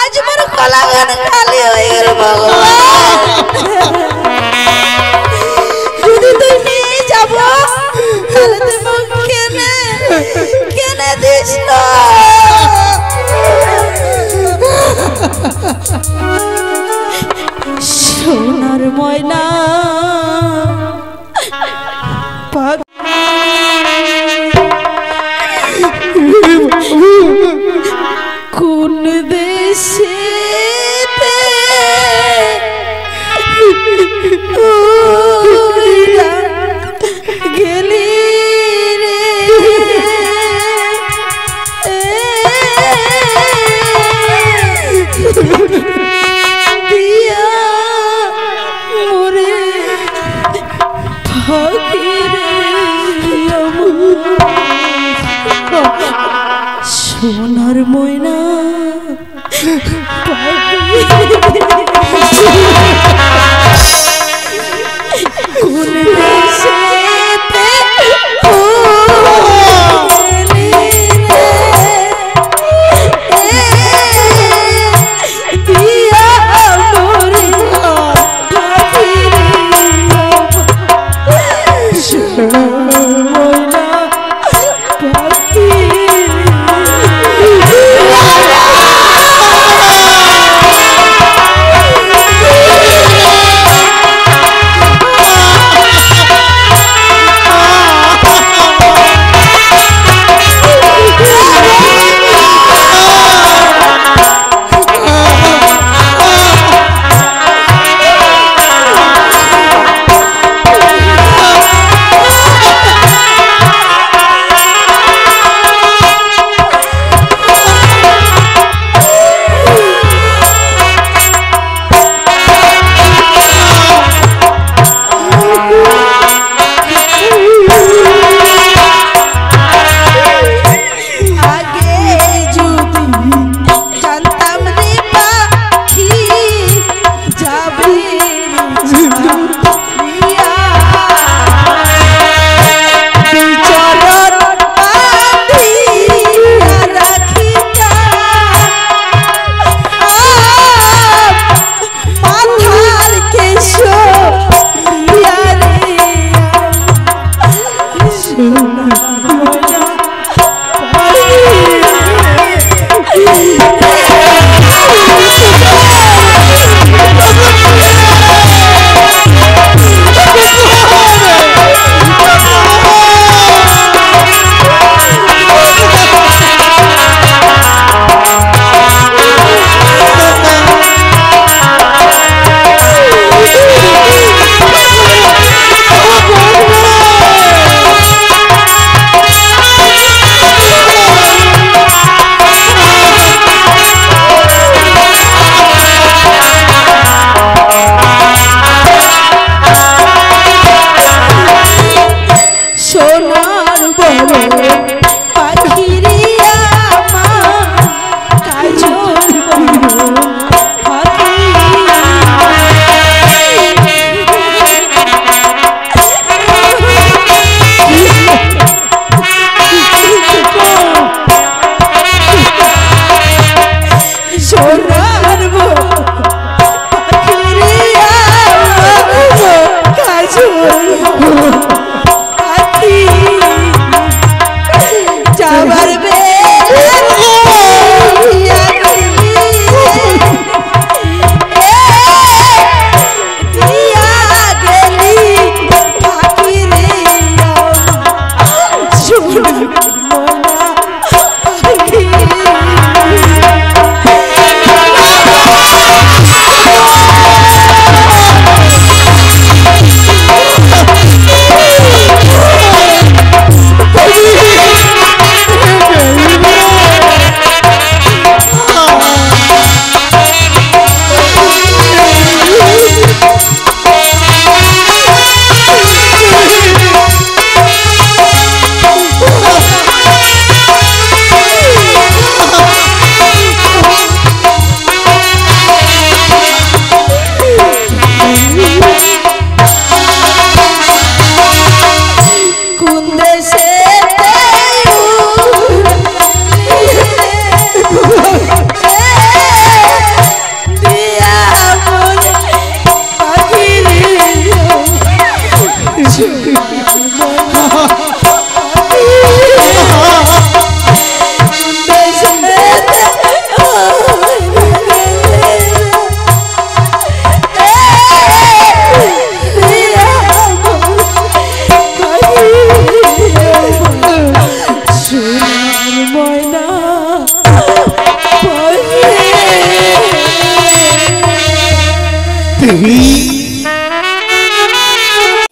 আজ মোর কলা গান খালি হয়ে গেল ভগবান যদি তুই নিয়ে যাব তাহলে তুই মুখ কেনে দিস না সোনার ময়না কোন দেশে গেলি রে দিয়া মোরে ফকিরে সোনার ময়না কোন দেশেতে গেলি রে দিয়া মোরে ফকিরে সোনার ময়না ফকিরে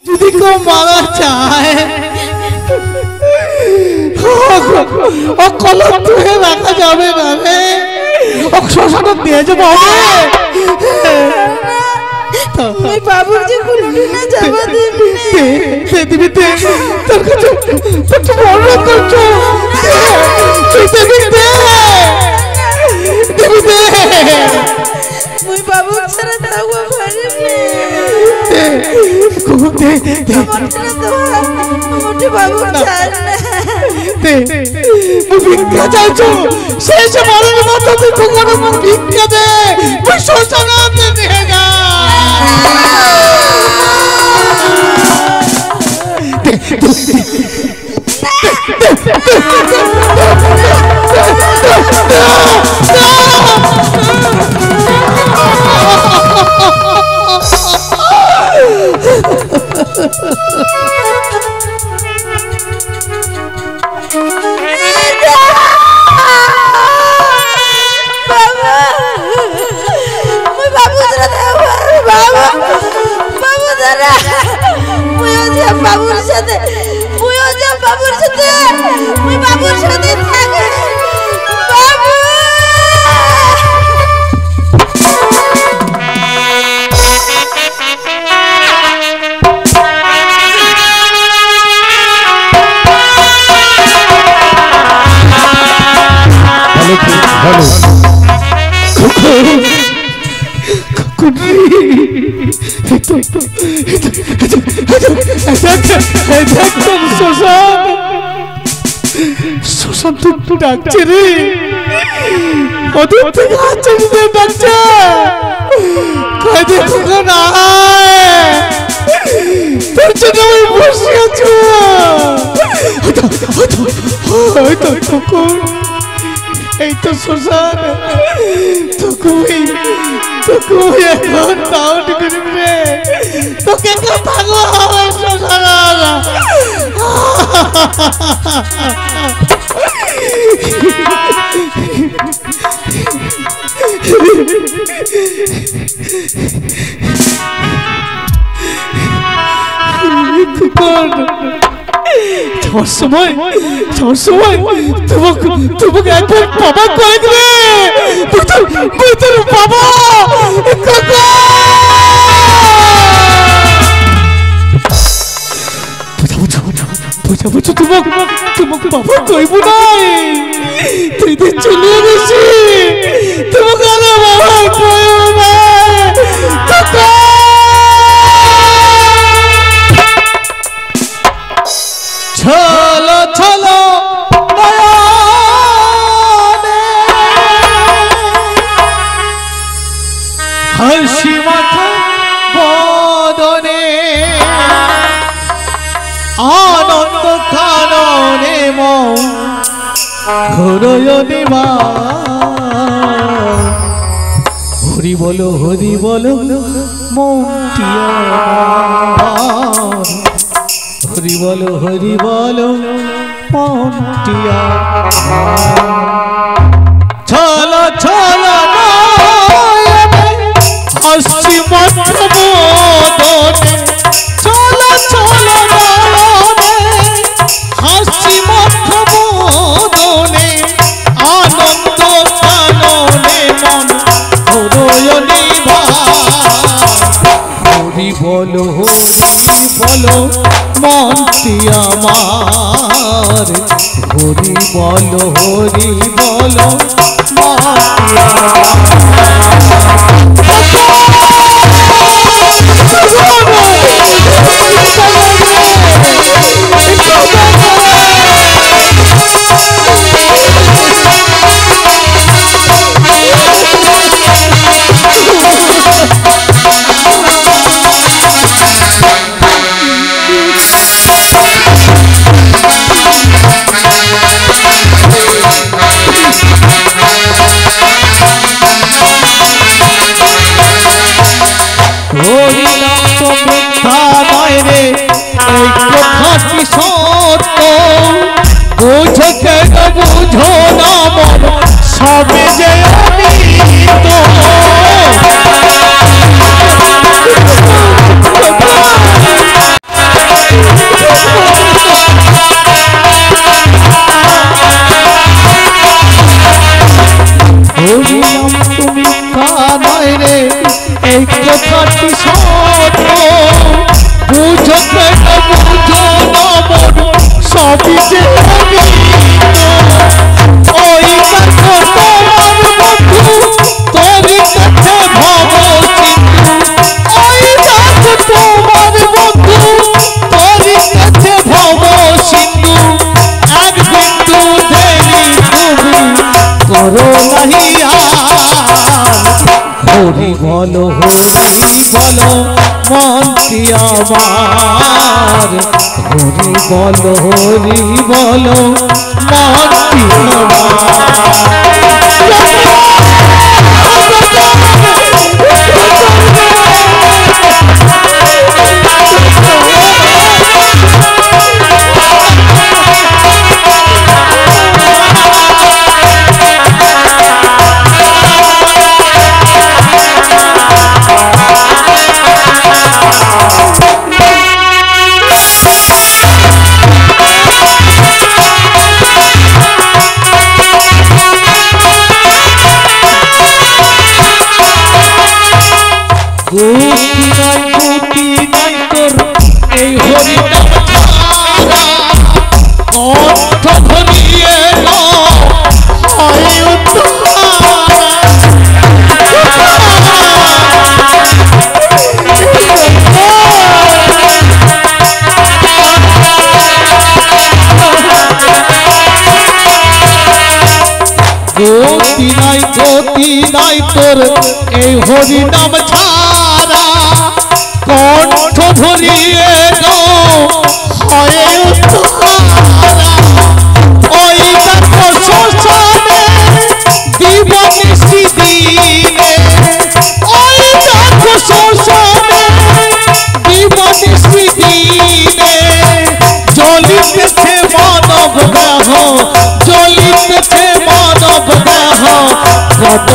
যদি কেউ মারা চায় ও কলম ধুয়ে রাখা যাবে না রে, ও শ্মশানে দিয়ে যাবো হবে। তুই বাবুর যে কুলুনা যাবা দিবি দিবি দে, তোর কাছে তোর অনুরোধ করছো, তুই দিবি দে, দিবি দে। মুই বাবুর ছাড়া থাকবো পারি দে দে মোটে বাবুর ছাড় না দে, ভিক্ষা চাইছো শেষ মরণ মতো তুই কোনো ভিক্ষা দে, তুই শ্মশানে নিয়ে যা। বাবুর সাথে বাবুর সাথে বাবুর সাথে থাকে বাবু। শ্মশান তো ডাকছে রে, ওদের থেকে হাতছে ডাকছে, তোর জন্য আমি বসে আছো। এই তো শ্মশান, তোকে এখন ডাউন করবে, তোকে কেউ থাকবো হবে শ্মশান। যাওয়ার সময় তোমাকে একবার বাবা করে দেবে, বাবা বুঝো তোমাকে বাবা কইব নাই, তুই তো চলে গেছি, তোমাকে বাবা কইব না। চলো চলো হাসি মাথা বদনে, আনন্দ কাননে মন হরয়নে মা। হরি বলো মনটি আমার, হরি বলো মনটি আমার। চলো চলো হাসি মাথা বদনে, চলো চলো হাসি মাথা বদনে, আনন্দ কাননে মন হরয়নি হরি বলো মনটি আমার, হরি বলো মনটি আমার। কথাটি সত্য বুঝতে না বুঝো না মন সবই যে ওই দেখো তোমার বন্ধু তোরই কাছে ভব সিন্ধু ওই দেখো তোমার বন্ধু তোরই কাছে ভব সিন্ধু এক বিন্দু দেরি তবু করো নাহি হরি বলো মনটি আমার হরি বলো মনটি গতি নাই তোর এই হরি নাম ছাড়া কণ্ঠ ভরিয়ে হয় গতি নাই তোর এই হরি নাম ছাড়া কণ্ঠ ভরিয়ে হয় ওই দেখো শ্মশানে দিবনিশি দিনে ওই দেখো শ্মশানে দিবনিশি দিনে জ্বলিতেছে মানব দেহ জ্বলিতেছে মানব দেহ কত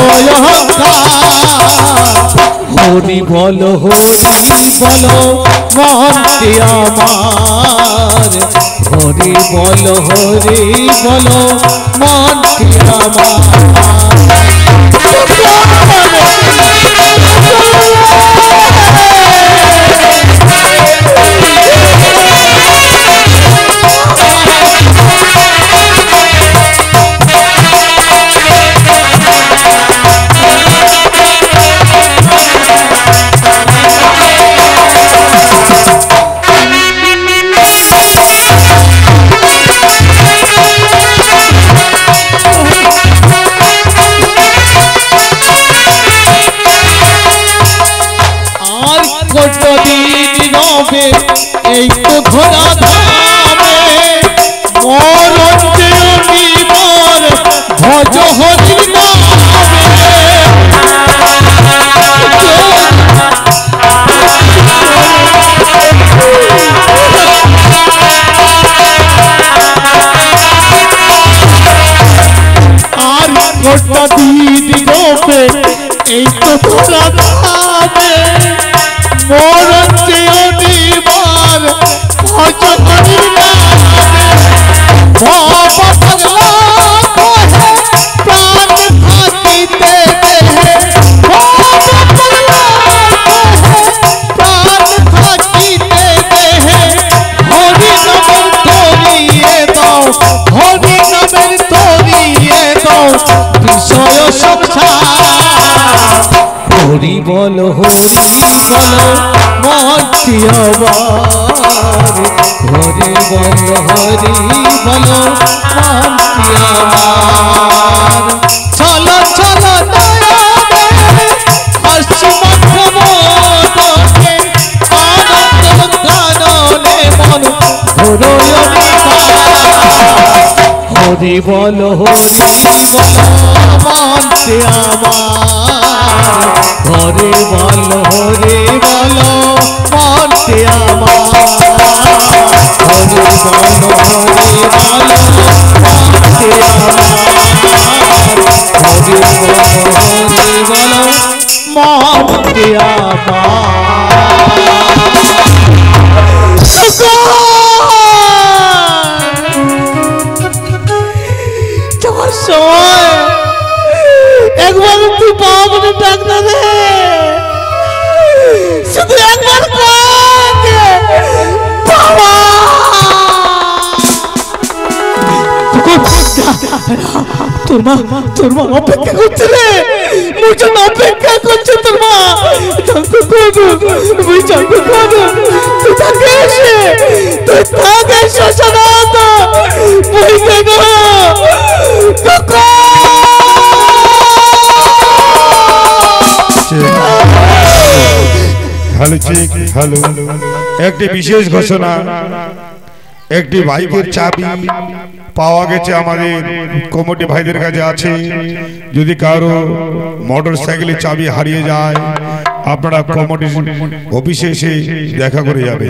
হরি বলো মনটি আমার হরি বলো মনটি আমার এই তো ধরা ধামে মরণ নিবার ভজ হরি আর গোটা দিন গোপে এই তো ধরা ধামে মরণ নিবার ভজ হরি বিষয় হরি বলো মনটি আমার হরি বলো মনটি আমার চলো চলো হরি বলো মনটি আমার হরি বলো মনটি আমার হরি বলো মনটি আমার হরি বলো মনটি আমার সময় একবার তুই বাবা বলে ডাক না রে তোর মা অপেক্ষা করছে রে, মোর জন্য অপেক্ষা করছে তোর মা। তুই থাকে এসে, তুই থাকে শোষণা তো বইবে না। Hello check, hello. একটি বিশেষ ঘোষণা, একটি বাইকের চাবি পাওয়া গেছে আমাদের কমিটি ভাইদের কাছে আছে। যদি কারো মোটর সাইকেলের চাবি হারিয়ে যায়, আপনারা কমিটি অফিসে এসে দেখা করে যাবে।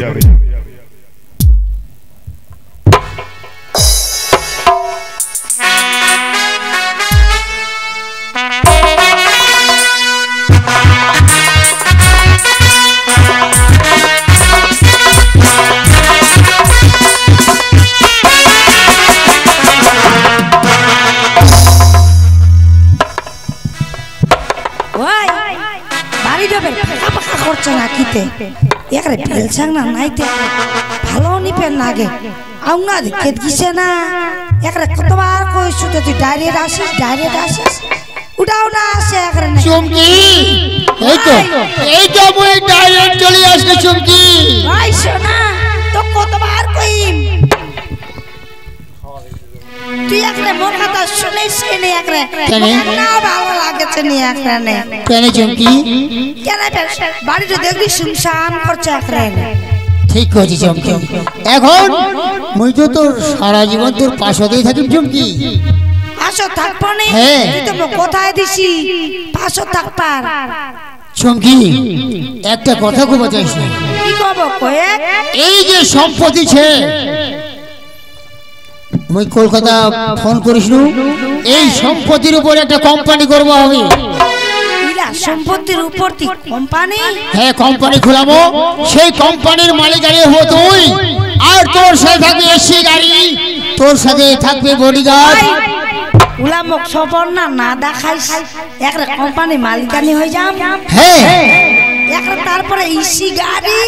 ভালো নিপেন নাগে আউনা দেখে দিছে না একরে কতবার কইছু তুই ডাইরেক্ট আসিস উঠাও না আসে একরে না চুমকি এই তো মই ডাইরেক্ট চলে আসছে চুমকি। ভাই শোনা তো কতবার কইম তুই একরে মোর কথা শুনিস নে একরে না ভালো লাগছে নি একরে নে কেন চুমকি? কেন বাড়িটা দেখবি শুনশান করছে একরে। ঠিক কইছি চুমকি, এখন মই তো তোর সারা জীবন তোর পাশতেই থাকি চুমকি। পাশো থাকবো না তুই তো কোথায় দিছি পাশো থাকবার। চুমকি একটা কথা কব চাইছ, কি কব কয়ে? এই যে সম্পত্তি ছে মই কলকাতা ফোন করিস নু, এই সম্পত্তির উপর একটা কোম্পানি করব আমি। সম্পত্তির উপর কোম্পানি? হ্যাঁ কোম্পানি খুলাবো, সেই কোম্পানির মালিকারি হবো তুই, আর তোর সাথে থাকবে এসি গাড়ি, তোর সাথে থাকবে বডিগার্ড। উলামক সবর না দেখাইস একটা কোম্পানি মালিকানি হয়ে যাম। হ্যাঁ একটা তারপরে এসি গাড়ি।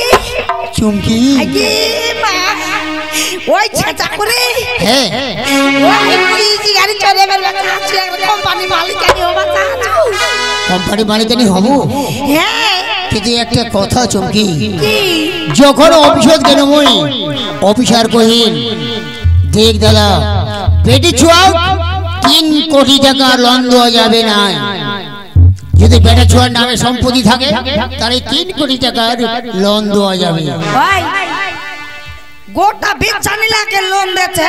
চুমকি ওই ছেঁচা করে হ্যাঁ ওই এসি গাড়ি চলে বেরবে কাছে একটা কোম্পানি মালিকানি হবা চাচু। কোম্পানি মালিকানি হব? হ্যাঁ কিন্তু একটা কথা চুমকি, কি যখন অফিসত গেল মই অফিসার কহিন দেখ দাদা বেটি ছুয়াও 3 কোটি টাকা লোন দেওয়া যাবে না, যদি বেটা ছুয়ার নামে সম্পত্তি থাকে তাহলে 3 কোটি টাকার লোন দেওয়া যাবে। ভাই গোটা বেচানি লাগে লোন দেছে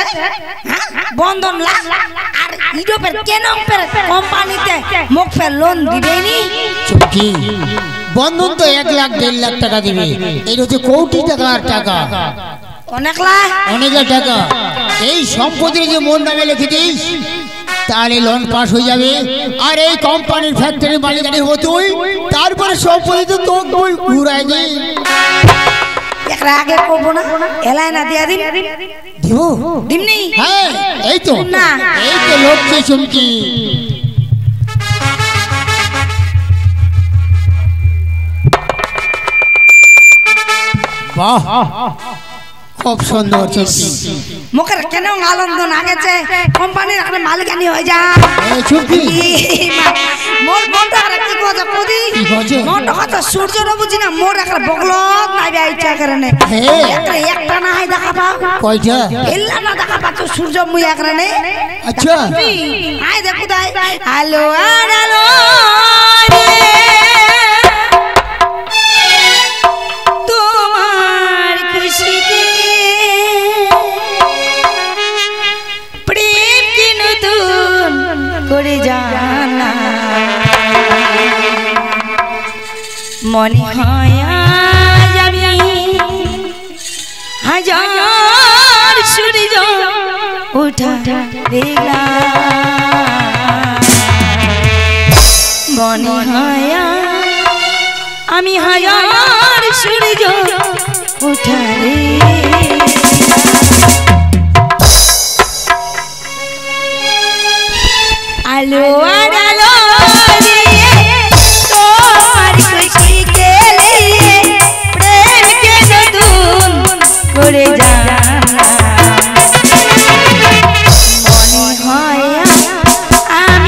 বন্ধন লাখ আর ইউরোপের কেনপের কোম্পানিতে মুখ ফের লোন দিবেনি। চুমকি বন্ধন তো 1 লাখ 1.5 লাখ টাকা দিবে, এই হচ্ছে কোটি টাকার টাকা, অনেক টাকা। এই সম্পত্তির যে মোর নামে লিখে দিস তাহলে লোন পাস হয়ে যাবে, আর এই কোম্পানির ফ্যাক্টরি মালিকানি হবো তুই, তারপরে সম্পত্তি তো তোকে ঘুরাই দিই। একরা আগে করবো না এলাই না দিয়া দিন দিব দিমনি। হ্যাঁ এই তো না এই তো লক্ষ্মী চুমকি। বাহ খুব সুন্দর চুমকি, মুখের কেন আনন্দ না গেছে কোম্পানির একটা মালিকানি হয়ে যা। চুমকি মোর মনটা আর কি কথা কদি মনটা কথা সূর্যর বুঝি না মোর একটা বগলত নাইবে আইটা কারণে একটা না হয় দেখা পাও কয়টা এল্লা না দেখা পাচ্ছ সূর্য মুই কারণে। আচ্ছা আই দেখো দাই হ্যালো আর হ্যালো তোমার খুশিতে প্রেম কি নতুন করে জানা মনে হয় আজ আমি হাজার সূর্য উঠা দেখলাম, মনে হয় আমি হাজার সূর্য উঠা আলো আর আলো তোমার খুশিতে প্রেমকে নতুন করে জানা মনে হয় আমি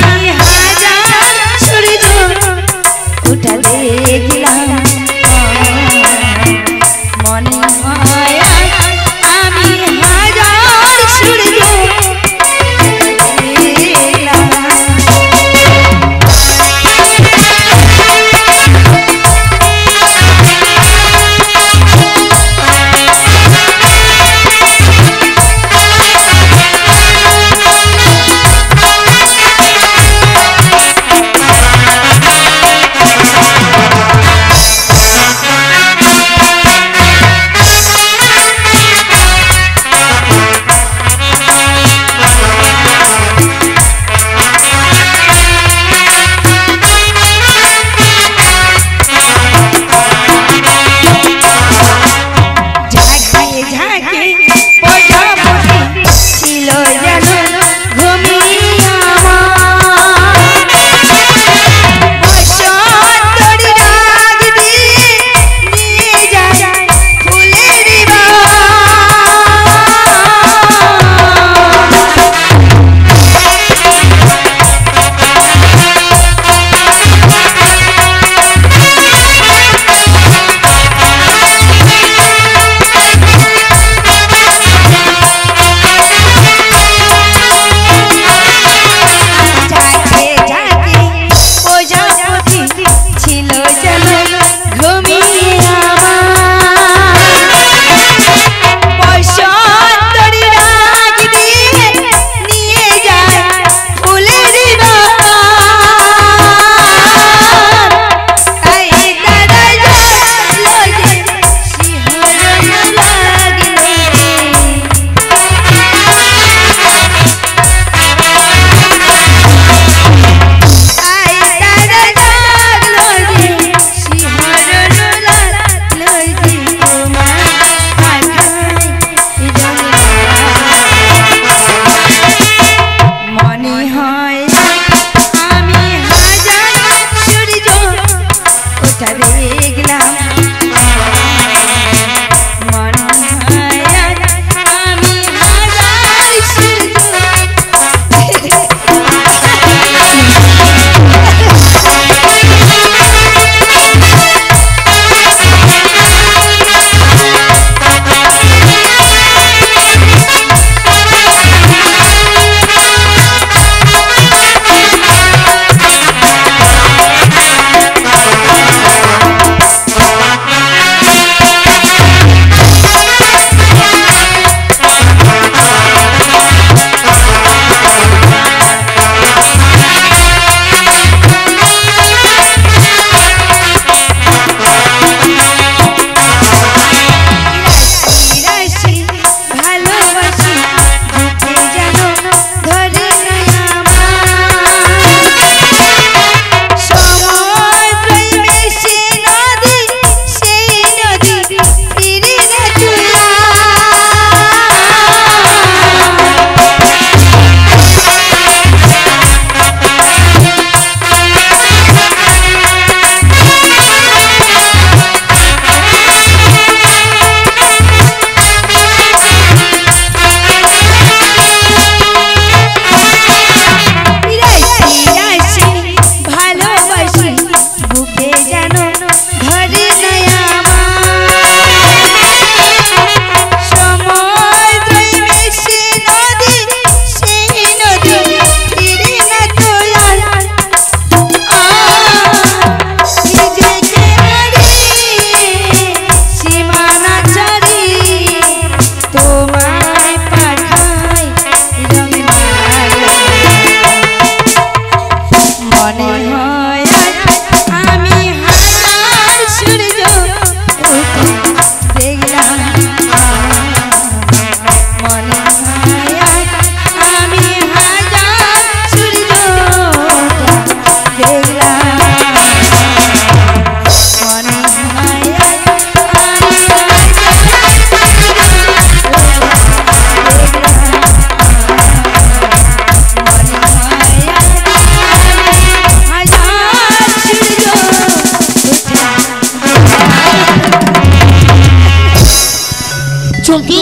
চুমকি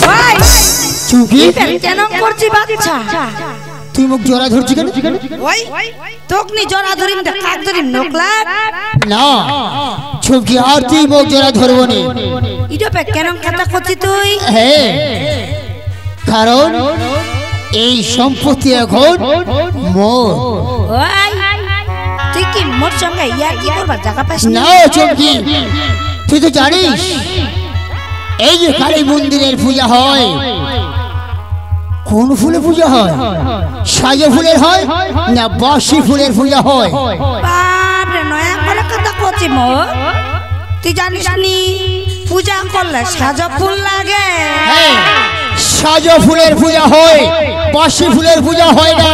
ভাই চুমকি কেন করছি বাচ্চা তুই মুখ জোড়া ধরছি কেন ওই তোকনি জোড়া ধরিম দা কাক ধরিম নোকলা না চুমকি আর তুই মুখ জোড়া ধরবো নি ইডো পে কেন কথা করছি তুই হ্যাঁ কারণ এই সম্পত্তি এখন মোর ওই তুই কি মোর সঙ্গে ইয়ার কি করবার জায়গা পাস না চুমকি তুই তো জানিস এই যে কালী মন্দিরের পূজা হয় কোন ফুলে পূজা হয় সাজে ফুলের হয় না বাসি ফুলের পূজা হয় বাপরে নয়া করে কথা করছি মো তুই জানিস নি পূজা করলে সাজা ফুল লাগে হ্যাঁ সাজা ফুলের পূজা হয় বাসি ফুলের পূজা হয় না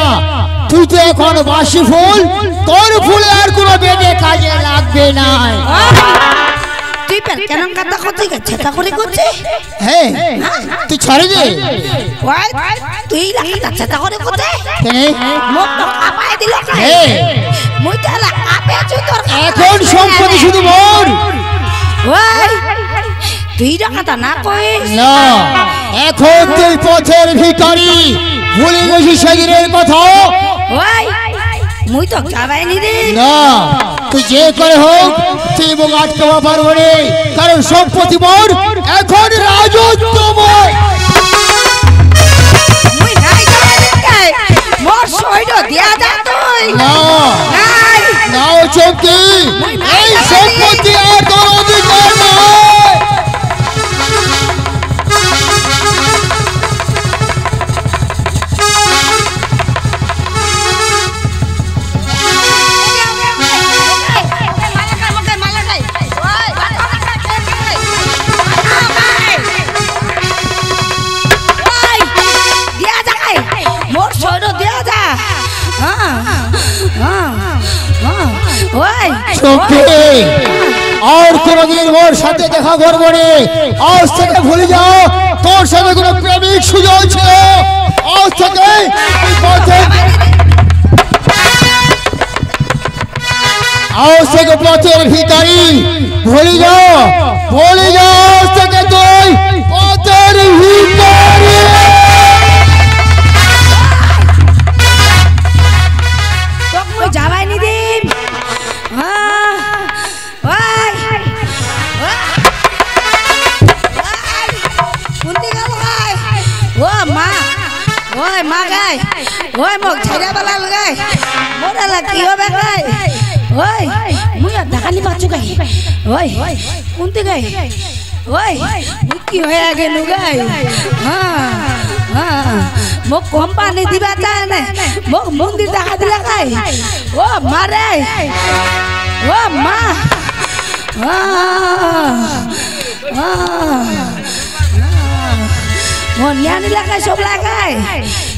তুই তো এখন বাসি ফুল তোর ফুলে আর কোনো বেদে কাজে লাগবে না তুই পের কেন কথা করছি ছেতা করে করছি হ্যাঁ তুই ছাড়ে দে ওই তুই লাগা ছেতা করে করতে হ্যাঁ মুখ তো কাপায় দিল হ্যাঁ মুই তো লাগা কাপে আছি তোর এখন সম্পত্তি শুধু মোর ওই তুই কথা না কইস না এখন তুই পথের ভিখারি ভুলে গেছিস সেদিনের কথা ওই মুই তো যাবাই নি রে না তুই যে করে হোক তুই মুখ আটকাবা পারবো রে কারণ সম্পত্তি মোর এখন রাজত্ব মোর মুই নাই যাবাই নি মোর সইড দিয়া যা তুই না নাই নাও চমকি এই সম্পত্তি আর তোর অধিকার নয় और কোনদিন মোর সাথে দেখা করবো রে আজ থেকে ভুলে যাও তোর সাথে কোনো প্রেমিক সুযোগ ছিল আজ থেকে পথের ভিখারি ভুলে যাও আজ থেকে তুই পথের ভিখারি যাবাই নি দিন ওই মা গাই ওই মোক ছেড়ে বেলা গাই মোরা কি হবে গাই ওই মুই দেখানি পাচ্ছু গাই ওই কোনতে গাই ওই মুই কি হয়ে গেল গাই মোক কোম্পানি দিবা চায় না মোক মন্দির দেখা দিলা গাই ও মারে ও মা मोर न्यानी लगाय सब लगाय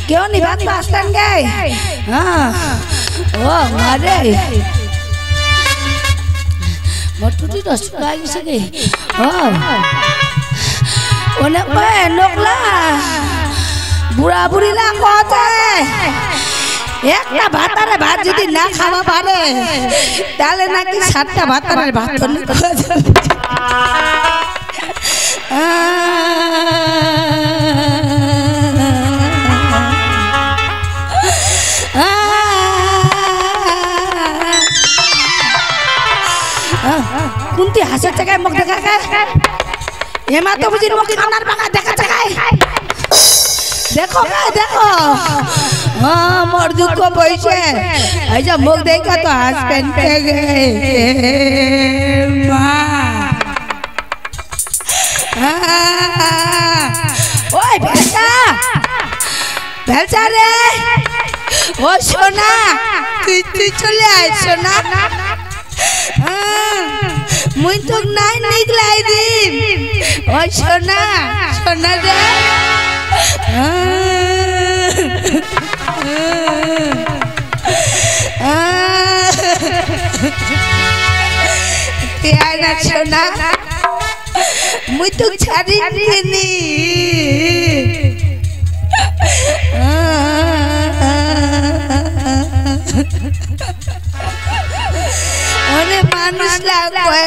क्यों नहीं बात पास्टन गए हां ओ मारे मोर टूटी तो सुका गई गई हां ओने ओए नोकला बुढ़ा बुढ़ी ना कहते একটা ভাতারে ভাত যদি না খাওয়া পারে তাহলে নাকি 7টা ভাতারের ভাত তৈরি করা যাবে कुंती हंसत जगह मुख देखा का ये माँ तो मुझे मुख खानार पका देखा जगह देखो का देखो हाँ मर्दू को पैसे ऐसा मुख देखा तो हस्बैंड पे गए माँ ओए भेलचा रे ओ सोना तू चले आए सोना मुई तो नाई निकलाई दी ओ सोना सोना रे प्यारा सोना मुई तो छाड़ी नी ओने মানুষ লাগবে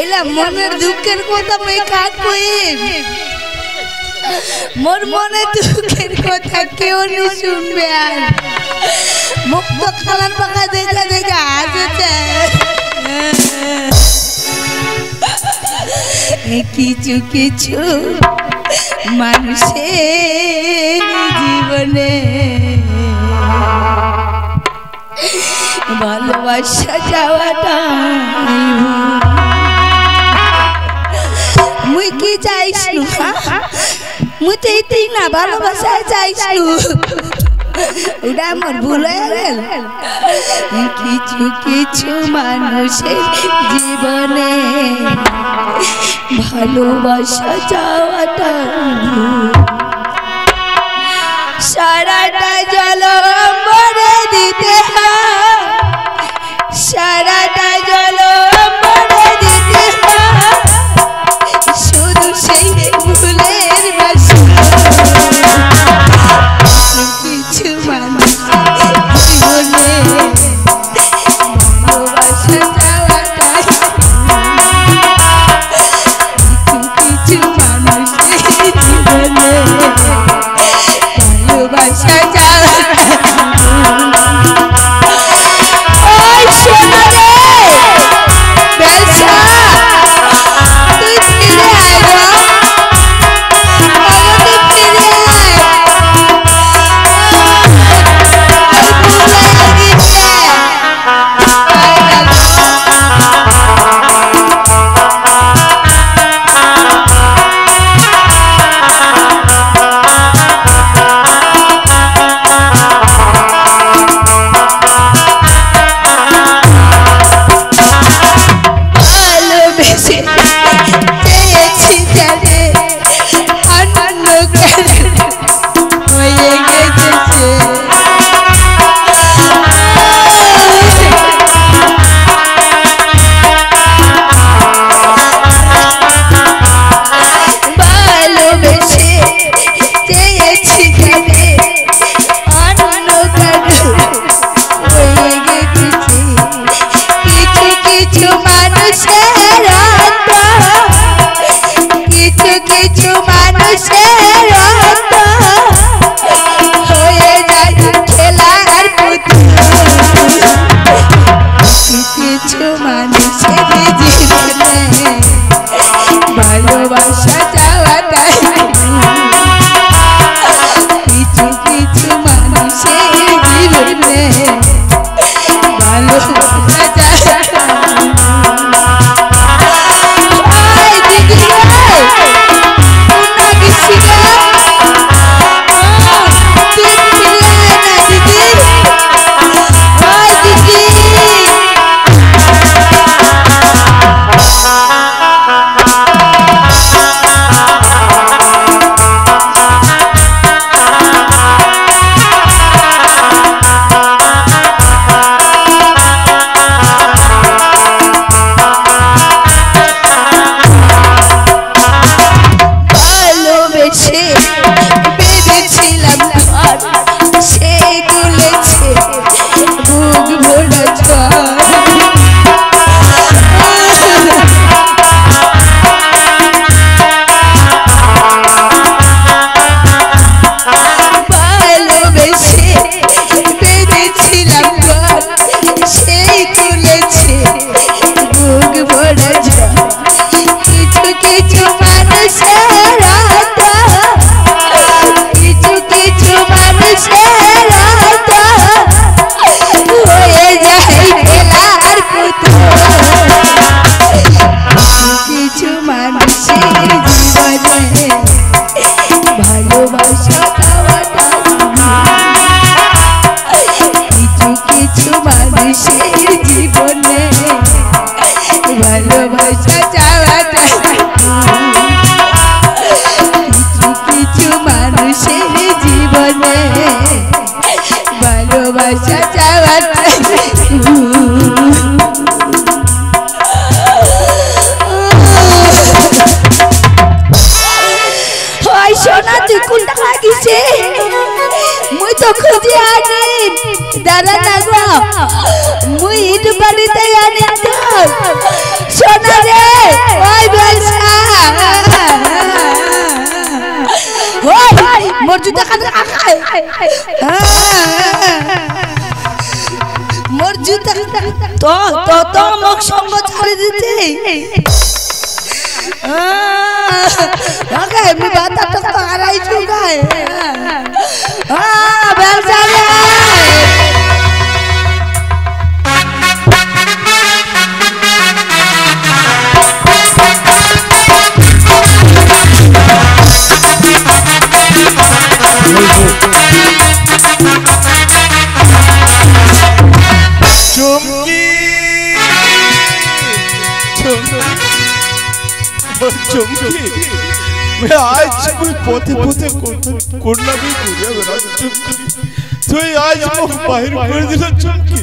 এলা মনের দুঃখের কথা মই কাক কইব মোর মনে দুঃখের কথা কেউ নি শুনবে আর মুক্ত খালার পাকা দেখা দেখা আসছে কিছু কিছু মানুষের জীবনে ভালোবাসা যাওয়াটা মুই কি চাইছলু মুই তো এইটাই না ভালোবাসা চাইছলু ওটা আমার ভুল হয়ে গেল কিছু কিছু মানুষের জীবনে ভালোবাসা যাওয়াটা সারাটা জল মরে দিতে সারাটা জল মরে দিতে শুধু সেই ভুলের বাসা কিছু মানুষ জীবনে ভালোবাসা যাওয়াটা কিছু মানুষের জীবনে ভালোবাসা যাওয়াটা ওই শোনা রে বেলসা তুই ফিরে আয় গো তুই ফিরে আয় ভালোবাসা যাওয়াটা কিছু কিছু মানুষের জীবনে ভালোবাসা যাওয়াটা দাঁড়া না গো মুই ইট বাড়িতে আনি তো সোনা রে ওই বেলসা ওই মোর জুতা কানে আখায় মোর জুতা তো তো তো মুখ সঙ্গ ছাড়ি দিতে ওকে আমি বাতা তো হারাই চুগায় বেলসা রে চুমকি চুমকি मैं आज कोई पोते पोते कोडला भी घुरिया बेरा चुमकी তুই আজ মুখ বাহির করে দিল চুমকি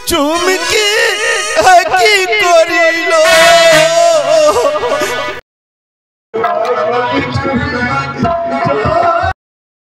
চুমকি কি করিল